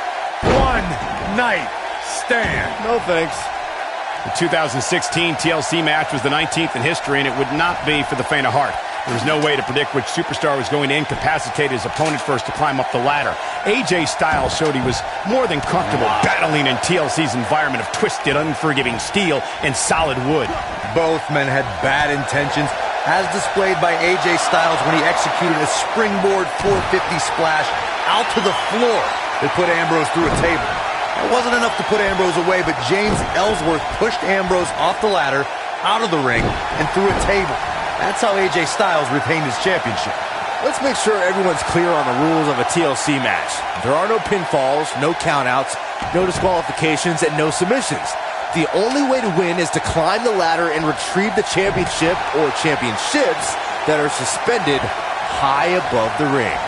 One night stand. No thanks. The 2016 TLC match was the 19th in history, and it would not be for the faint of heart. There was no way to predict which superstar was going to incapacitate his opponent first to climb up the ladder. AJ Styles showed he was more than comfortable battling in TLC's environment of twisted, unforgiving steel and solid wood. Both men had bad intentions, as displayed by AJ Styles when he executed a springboard 450 splash out to the floor that put Ambrose through a table. It wasn't enough to put Ambrose away, but James Ellsworth pushed Ambrose off the ladder, out of the ring, and through a table. That's how AJ Styles retained his championship. Let's make sure everyone's clear on the rules of a TLC match. There are no pinfalls, no countouts, no disqualifications, and no submissions. The only way to win is to climb the ladder and retrieve the championship or championships that are suspended high above the ring.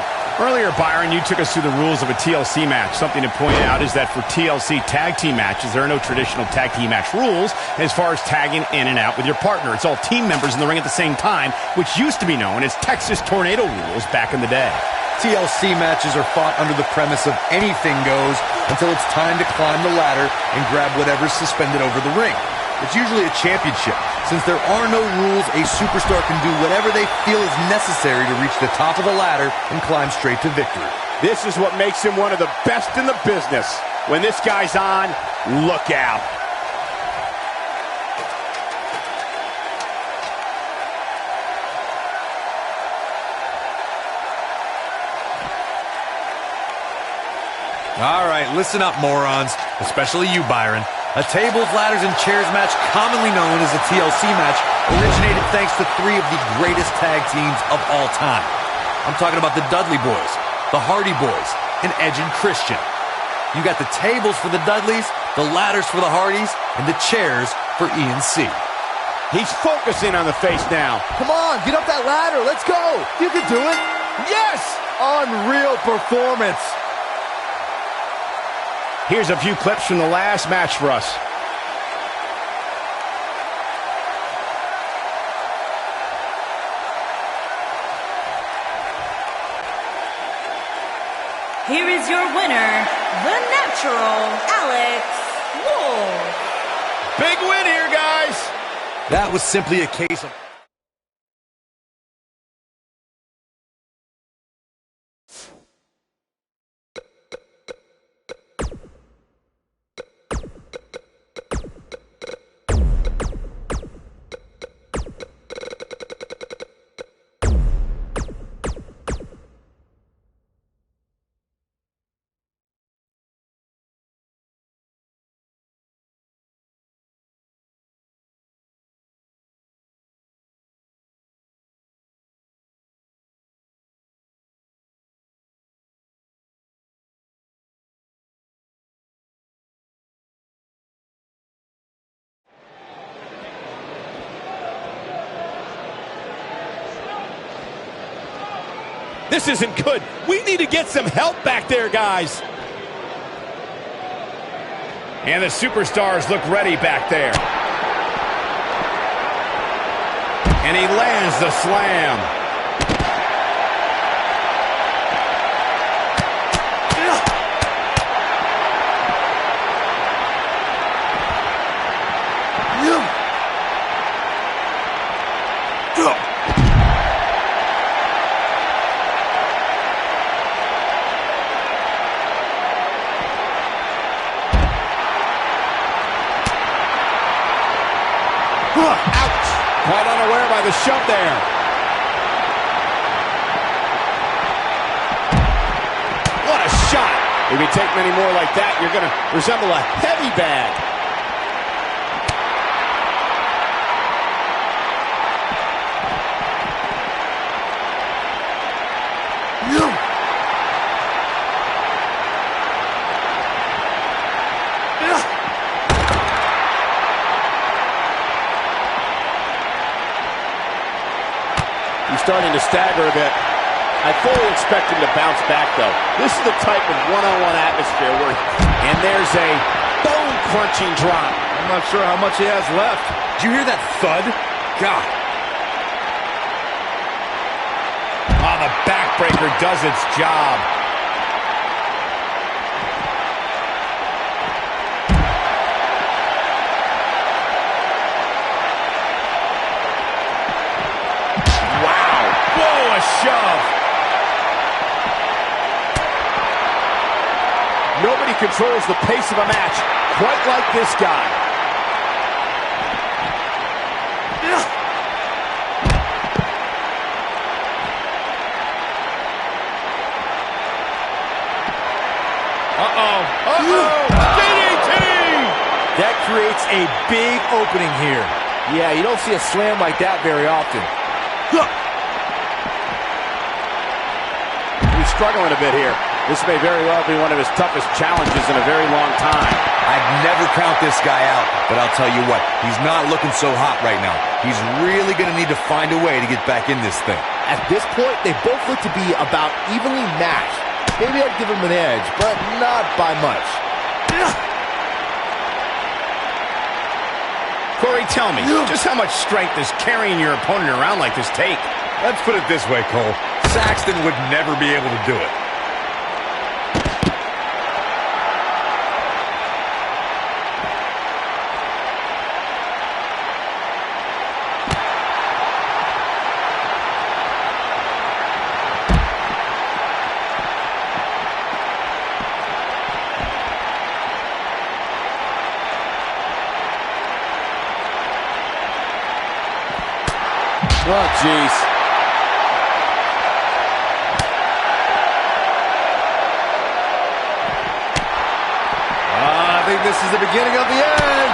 Earlier, Byron, you took us through the rules of a TLC match. Something to point out is that for TLC tag team matches, there are no traditional tag team match rules as far as tagging in and out with your partner. It's all team members in the ring at the same time, which used to be known as Texas Tornado rules back in the day. TLC matches are fought under the premise of anything goes until it's time to climb the ladder and grab whatever's suspended over the ring. It's usually a championship. Since there are no rules, a superstar can do whatever they feel is necessary to reach the top of the ladder and climb straight to victory. This is what makes him one of the best in the business. When this guy's on, look out. All right, listen up, morons, especially you, Byron. A tables, ladders, and chairs match, commonly known as a TLC match, originated thanks to three of the greatest tag teams of all time. I'm talking about the Dudley Boys, the Hardy Boys, and Edge and Christian. You got the tables for the Dudleys, the ladders for the Hardys, and the chairs for ENC. He's focusing on the face now. Come on, get up that ladder. Let's go. You can do it. Yes! Unreal performance. Here's a few clips from the last match for us. Here is your winner, the Natural, Alex Wolf. Big win here, guys. That was simply a case of... This isn't good. We need to get some help back there, guys. And the superstars look ready back there. And he lands the slam. Ouch! Quite unaware by the shove there. What a shot! If you take many more like that, you're going to resemble a heavy bag. He starting to stagger a bit. I fully expect him to bounce back, though. This is the type of one-on-one atmosphere where... And there's a bone-crunching drop. I'm not sure how much he has left. Did you hear that thud? God. Oh, the backbreaker does its job. Wow. Whoa, a shove. Nobody controls the pace of a match quite like this guy. Uh-oh. Uh-oh. DDT! That creates a big opening here. Yeah, you don't see a slam like that very often. He's struggling a bit here. This may very well be one of his toughest challenges in a very long time. I'd never count this guy out, but I'll tell you what, he's not looking so hot right now. He's really going to need to find a way to get back in this thing. At this point, they both look to be about evenly matched. Maybe I'd give him an edge, but not by much. Corey, tell me, just how much strength does carrying your opponent around like this take? Let's put it this way, Cole. Saxton would never be able to do it. Oh, jeez. I think this is the beginning of the end.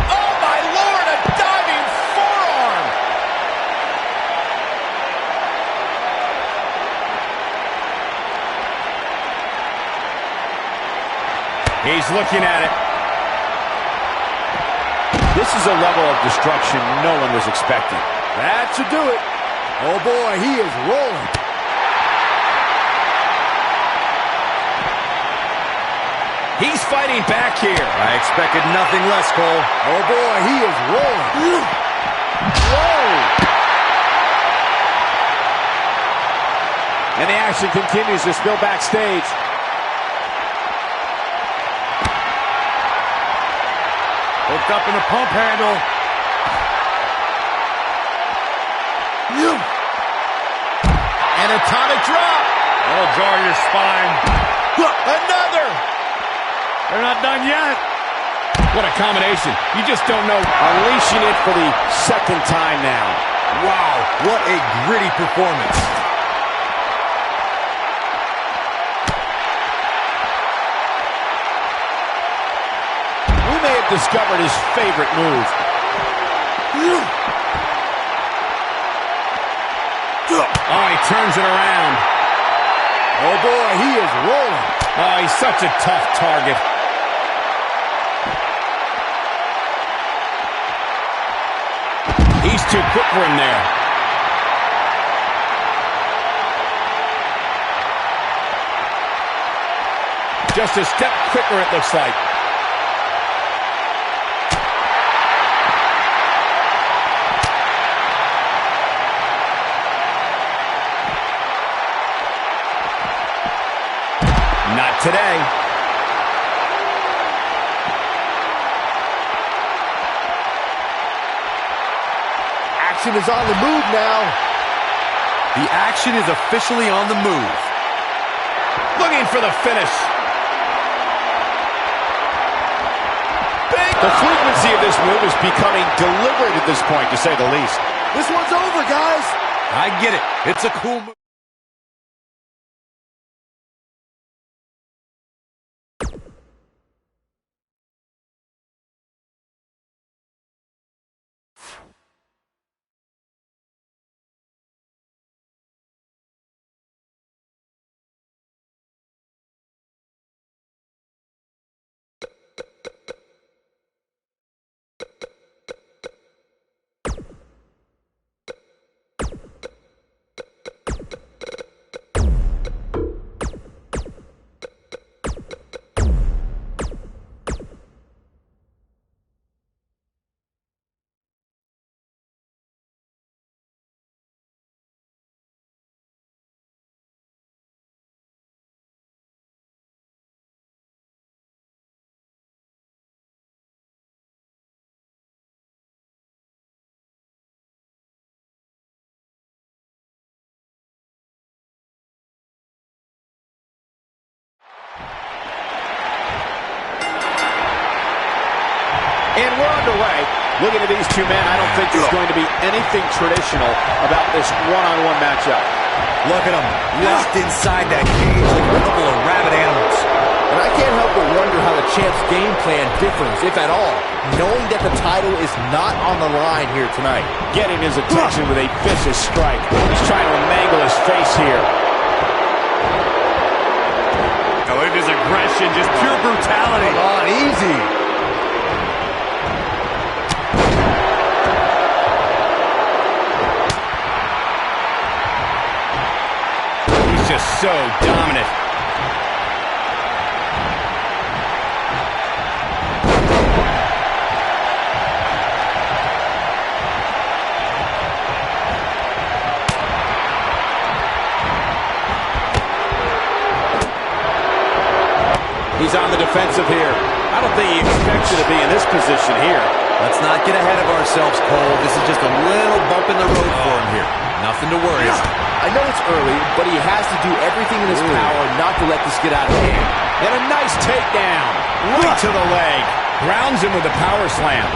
Oh, my Lord, a diving forearm. He's looking at it. This is a level of destruction no one was expecting. That should do it. Oh, boy, he is rolling. He's fighting back here. I expected nothing less, Cole. Oh, boy, he is rolling. Whoa. And the action continues. They're still backstage. Hooked up in the pump handle. An atomic drop. That'll jar your spine. Another. They're not done yet. What a combination. You just don't know. Unleashing it for the second time now. Wow, what a gritty performance. We may have discovered his favorite move. Oh, he turns it around. Oh, boy, he is rolling. Oh, he's such a tough target. He's too quick for him there. Just a step quicker, it looks like. Not today. Action is on the move now. The action is officially on the move. Looking for the finish. The frequency of this move is becoming deliberate at this point, to say the least. This one's over, guys. I get it. It's a cool move. And we're underway. Looking at these two men, I don't think there's going to be anything traditional about this one-on-one matchup. Look at them, locked inside that cage like a couple of rabid animals. And I can't help but wonder how the champ's game plan differs, if at all, knowing that the title is not on the line here tonight. Getting his attention with a vicious strike. He's trying to mangle his face here. Oh, look at his aggression, just pure brutality. Come on, easy. He's just so dominant. He's on the defensive here. I don't think he expects you to be in this position here. Let's not get ahead of ourselves, Cole. This is just a little bump in the road for him here. Nothing to worry about. I know it's early, but he has to do everything in his power not to let this get out of hand. And a nice takedown. Right to the leg. Grounds him with a power slam.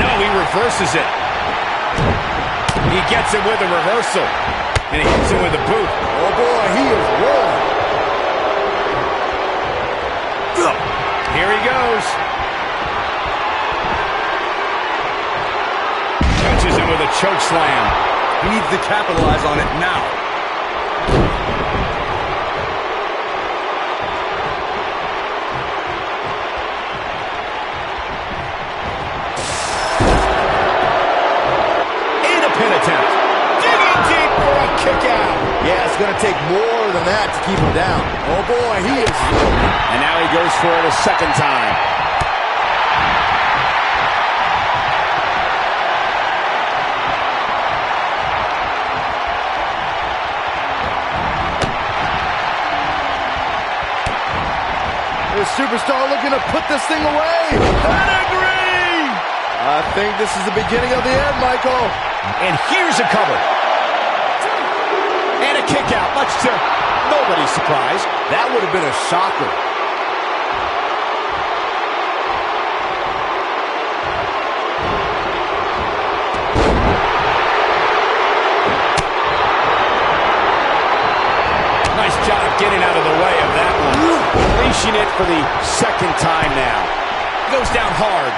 No, he reverses it. He gets it with a reversal. And he hits him with a boot. Oh boy, he is rolling. Here he goes. Catches him with a choke slam. He needs to capitalize on it now. And a pin attempt. Digging deep for a kick out. Yeah, it's going to take more than that to keep him down. Oh boy, he is rolling. And now he goes for it a second time. The superstar looking to put this thing away. Pedigree! I think this is the beginning of the end, Michael. And here's a cover. And a kick out, much to nobody's surprise. That would have been a shocker. Nice job getting out of the way of that one. Unleashing it for the second time now. Goes down hard.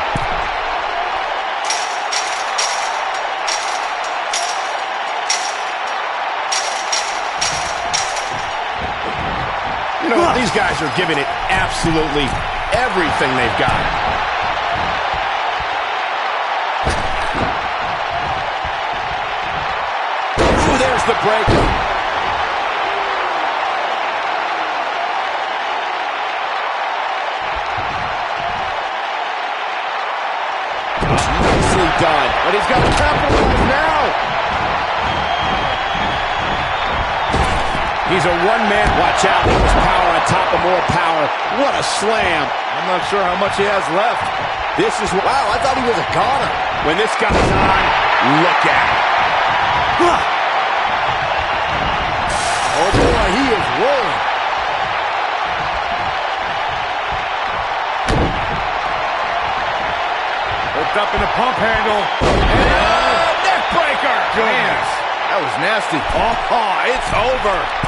You know, these guys are giving it absolutely everything they've got. Ooh, there's the breaker. Nicely done. But he's got to capitalize now. He's a one-man. Watch out. There's power on top of more power. What a slam. I'm not sure how much he has left. This is... Wow, I thought he was a goner. When this guy's on, look at it. Oh boy, he is rolling. Hooked up in the pump handle. And neck breaker. Goodness, that was nasty. Oh, it's over.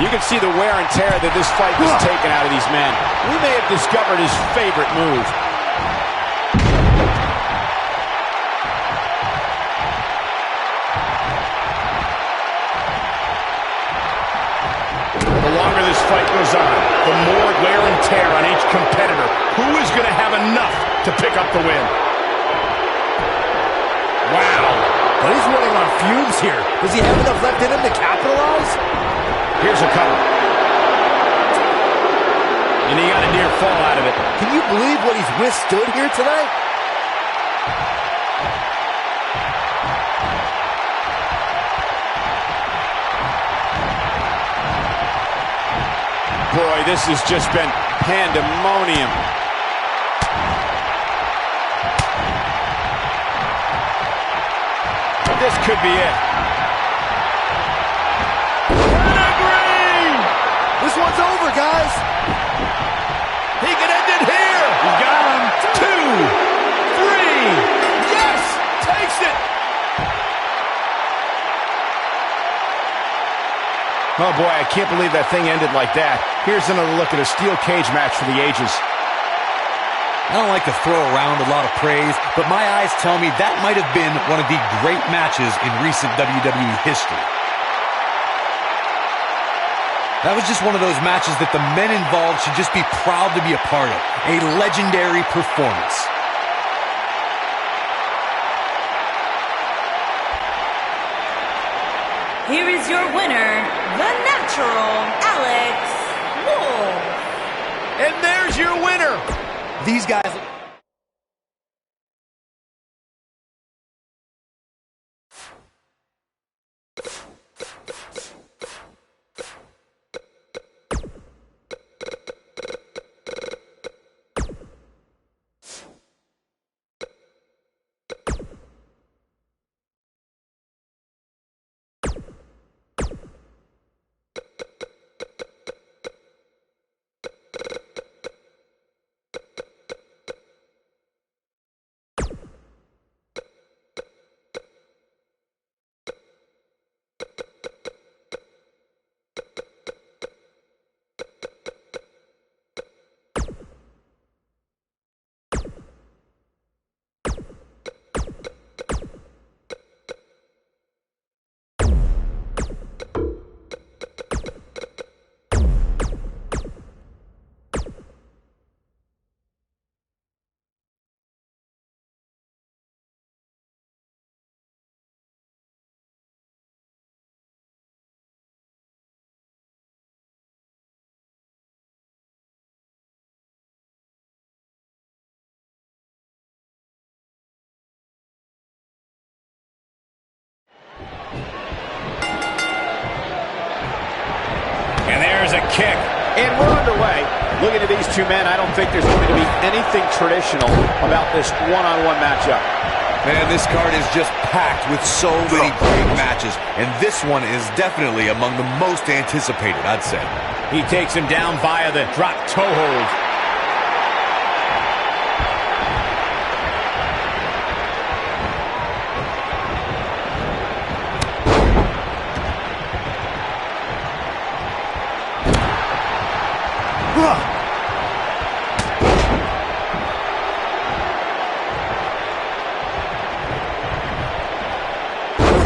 You can see the wear and tear that this fight has taken out of these men. We may have discovered his favorite move. The longer this fight goes on, the more wear and tear on each competitor. Who is going to have enough to pick up the win? Wow. But he's running on fumes here. Does he have enough left in him to capitalize? Here's a cover. And he got a near fall out of it. Can you believe what he's withstood here tonight? Boy, this has just been pandemonium. This could be it. This one's over, guys. He can end it here. He's got him. 2, 3. Yes! Takes it. Oh, boy, I can't believe that thing ended like that. Here's another look at a steel cage match for the ages. I don't like to throw around a lot of praise, but my eyes tell me that might have been one of the great matches in recent WWE history. That was just one of those matches that the men involved should just be proud to be a part of. A legendary performance. Here is your winner, the Natural, Alex Wolf. And there's your winner. These guys... And there's a kick. And we're underway. Looking at these two men, I don't think there's going to be anything traditional about this one-on-one matchup. Man, this card is just packed with so many great matches, and this one is definitely among the most anticipated, I'd say. He takes him down via the drop toe hold.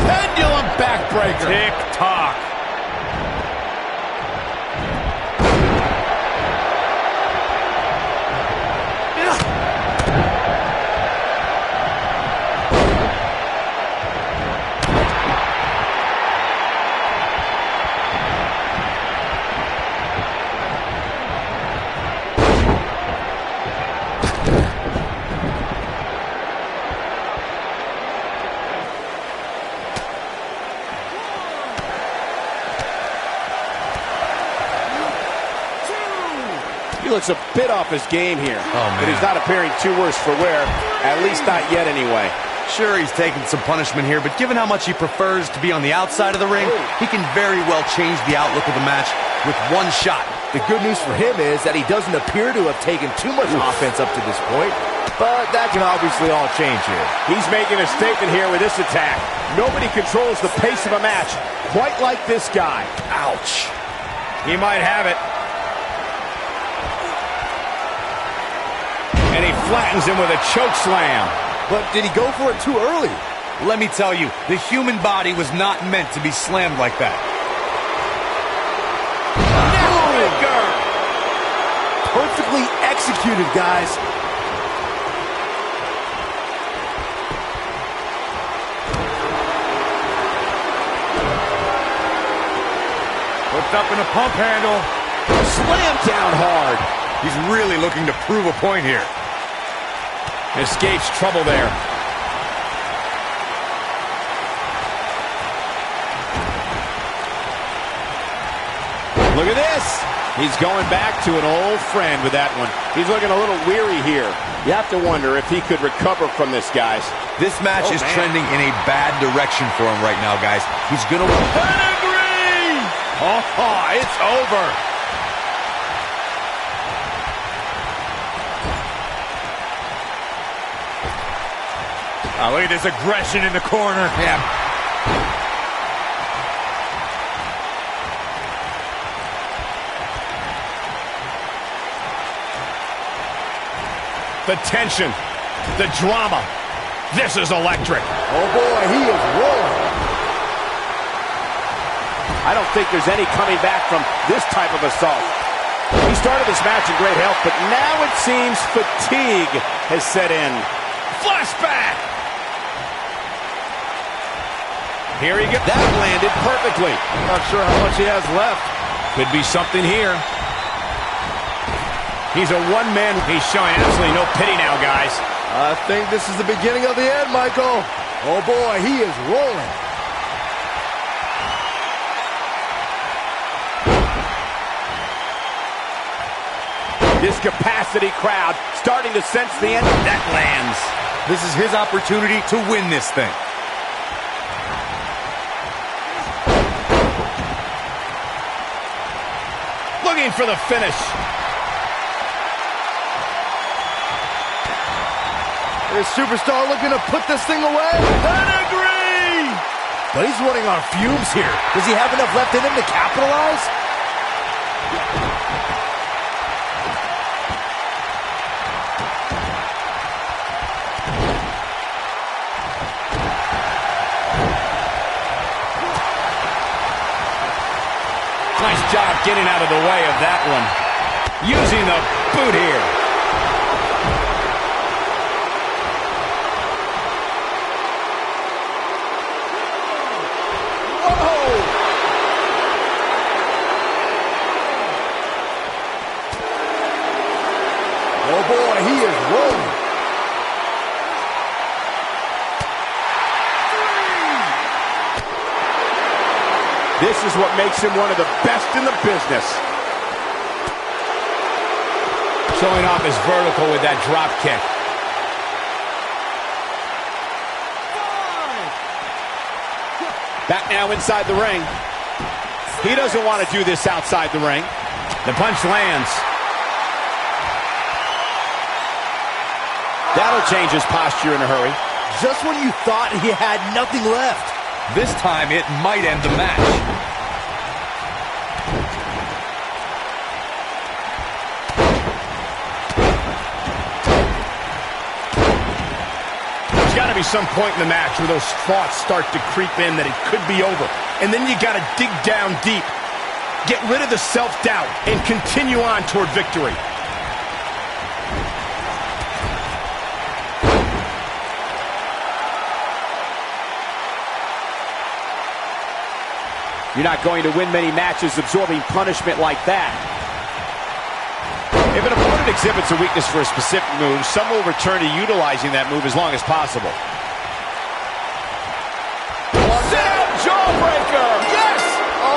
Pendulum backbreaker. Tick-tock. He looks a bit off his game here. Oh, man. But he's not appearing too worse for wear, at least not yet anyway. Sure, he's taking some punishment here, but given how much he prefers to be on the outside of the ring, he can very well change the outlook of the match with one shot. The good news for him is that he doesn't appear to have taken too much offense up to this point, but that can obviously all change here. He's making a statement here with this attack. Nobody controls the pace of a match quite like this guy. Ouch. He might have it. And he flattens him with a choke slam. But did he go for it too early? Let me tell you, the human body was not meant to be slammed like that. Perfectly executed, guys. Hooked up in a pump handle. Slam down hard. He's really looking to prove a point here. Escapes trouble there. Look at this. He's going back to an old friend with that one. He's looking a little weary here. You have to wonder if he could recover from this, guys. This match is trending in a bad direction for him right now, guys. He's going to... Pedigree! Oh, it's over. Oh, look at this aggression in the corner. Yeah. The tension, the drama. This is electric. Oh, boy, he is rolling. I don't think there's any coming back from this type of assault. He started this match in great health, but now it seems fatigue has set in. Flashback! Here he goes. That landed perfectly. Not sure how much he has left. Could be something here. He's a one-man. He's showing absolutely no pity now, guys. I think this is the beginning of the end, Michael. Oh, boy, he is rolling. This capacity crowd starting to sense the end. That lands. This is his opportunity to win this thing. Looking for the finish. This superstar looking to put this thing away. Pedigree! But he's running on fumes here. Does he have enough left in him to capitalize? Nice job getting out of the way of that one. Using the boot here. Oh, boy, he is rolling. This is what makes him one of the best in the business. Showing off his vertical with that drop kick. Back now inside the ring. He doesn't want to do this outside the ring. The punch lands. That'll change his posture in a hurry. Just when you thought he had nothing left. This time, it might end the match. There's got to be some point in the match where those thoughts start to creep in that it could be over. And then you got to dig down deep. Get rid of the self-doubt and continue on toward victory. You're not going to win many matches absorbing punishment like that. If an opponent exhibits a weakness for a specific move, some will return to utilizing that move as long as possible. Sit-up jawbreaker! Yes!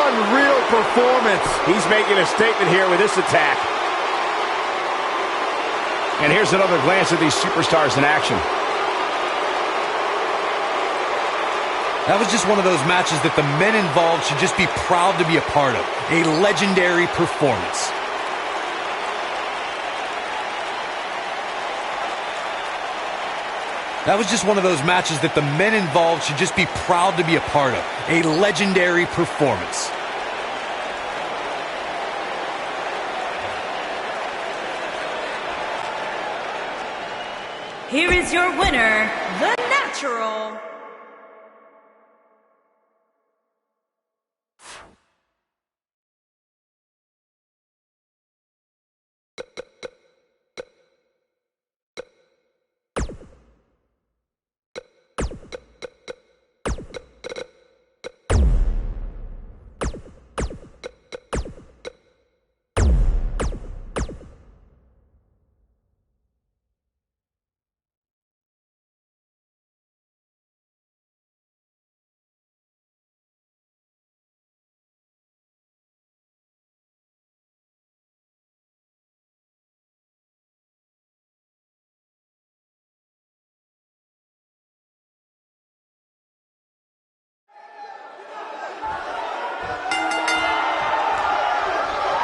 Unreal performance. He's making a statement here with this attack. And here's another glance at these superstars in action. That was just one of those matches that the men involved should just be proud to be a part of. A legendary performance. That was just one of those matches that the men involved should just be proud to be a part of. A legendary performance. Here is your winner, The Natural.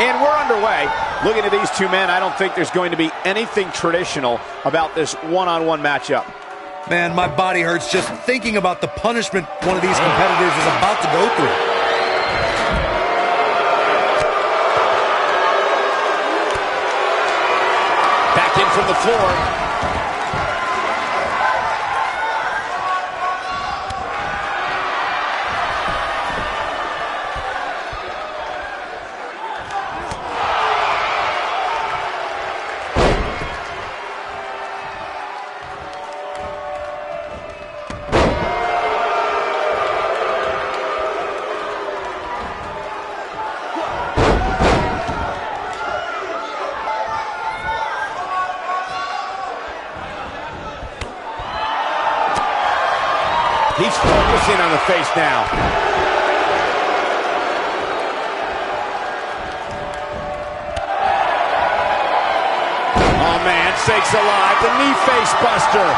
And we're underway. Looking at these two men, I don't think there's going to be anything traditional about this one-on-one matchup. Man, my body hurts just thinking about the punishment one of these competitors is about to go through. Back in from the floor. He's focusing on the face now. Oh, man, sakes alive, the knee face buster.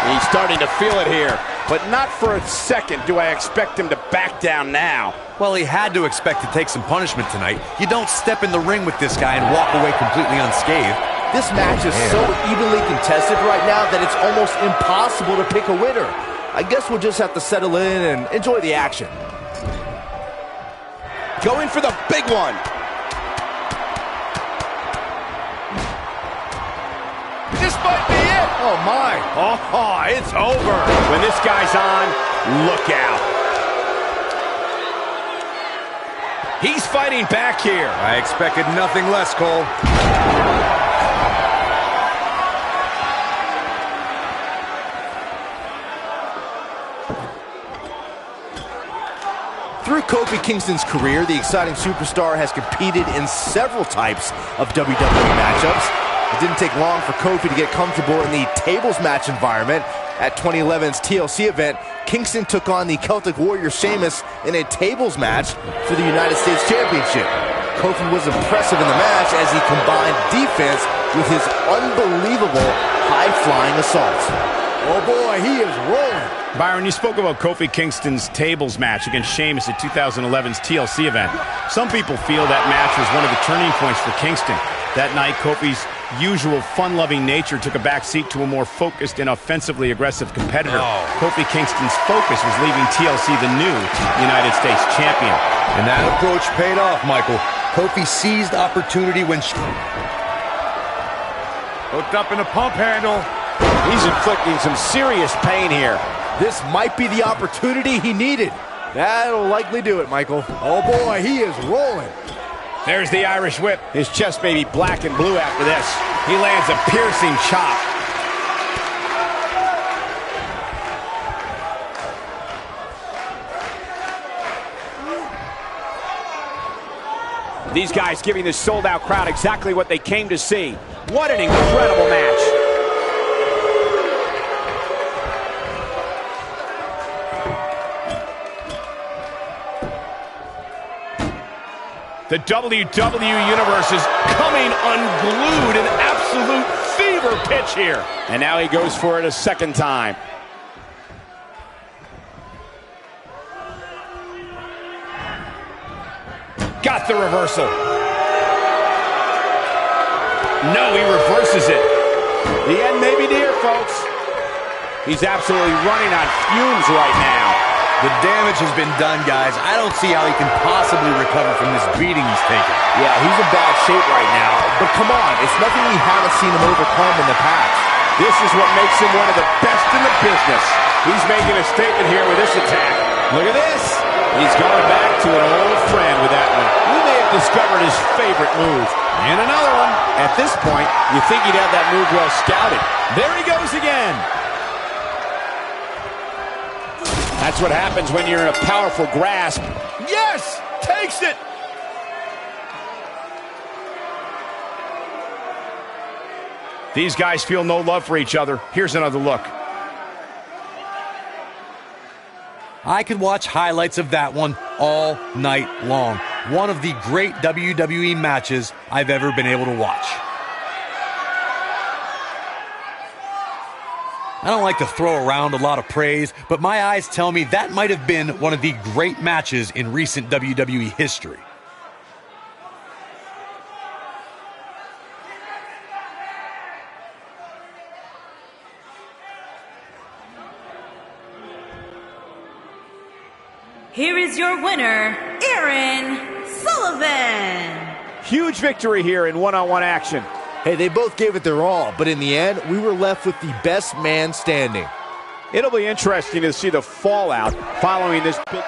He's starting to feel it here, but not for a second do I expect him to back down now. Well, he had to expect to take some punishment tonight. You don't step in the ring with this guy and walk away completely unscathed. This match is so evenly contested right now that it's almost impossible to pick a winner. I guess we'll just have to settle in and enjoy the action. Going for the big one. This might be it. Oh, my. Oh, it's over. When this guy's on, look out. He's fighting back here. I expected nothing less, Cole. Through Kofi Kingston's career, the exciting superstar has competed in several types of WWE matchups. It didn't take long for Kofi to get comfortable in the tables match environment. At 2011's TLC event, Kingston took on the Celtic Warrior Sheamus in a tables match for the United States Championship. Kofi was impressive in the match as he combined defense with his unbelievable high-flying assaults. Oh boy, he is rolling. Byron, you spoke about Kofi Kingston's tables match against Sheamus at 2011's TLC event. Some people feel that match was one of the turning points for Kingston. That night, Kofi's usual fun-loving nature took a backseat to a more focused and offensively aggressive competitor. Kofi Kingston's focus was leaving TLC the new United States champion. And that approach paid off, Michael. Kofi seized opportunity when hooked up in a pump handle. He's inflicting some serious pain here. This might be the opportunity he needed. That'll likely do it, Michael. Oh boy, he is rolling. There's the Irish whip. His chest may be black and blue after this. He lands a piercing chop. These guys giving this sold-out crowd exactly what they came to see. What an incredible match. The WWE Universe is coming unglued, an absolute fever pitch here. And now he goes for it a second time. Got the reversal. No, he reverses it. The end may be near, folks. He's absolutely running on fumes right now. The damage has been done, guys. I don't see how he can possibly recover from this beating he's taken. Yeah, he's in bad shape right now. But come on, it's nothing we haven't seen him overcome in the past. This is what makes him one of the best in the business. He's making a statement here with this attack. Look at this. He's going back to an old friend with that one. We may have discovered his favorite move. And another one. At this point, you think he'd have that move well scouted. There he goes again. That's what happens when you're in a powerful grasp. Yes! Takes it! These guys feel no love for each other. Here's another look. I could watch highlights of that one all night long. One of the great WWE matches I've ever been able to watch. I don't like to throw around a lot of praise, but my eyes tell me that might have been one of the great matches in recent WWE history. is your winner, Aaron Sullivan. Huge victory here in one-on-one action. Hey, they both gave it their all, but in the end, we were left with the best man standing. It'll be interesting to see the fallout following this big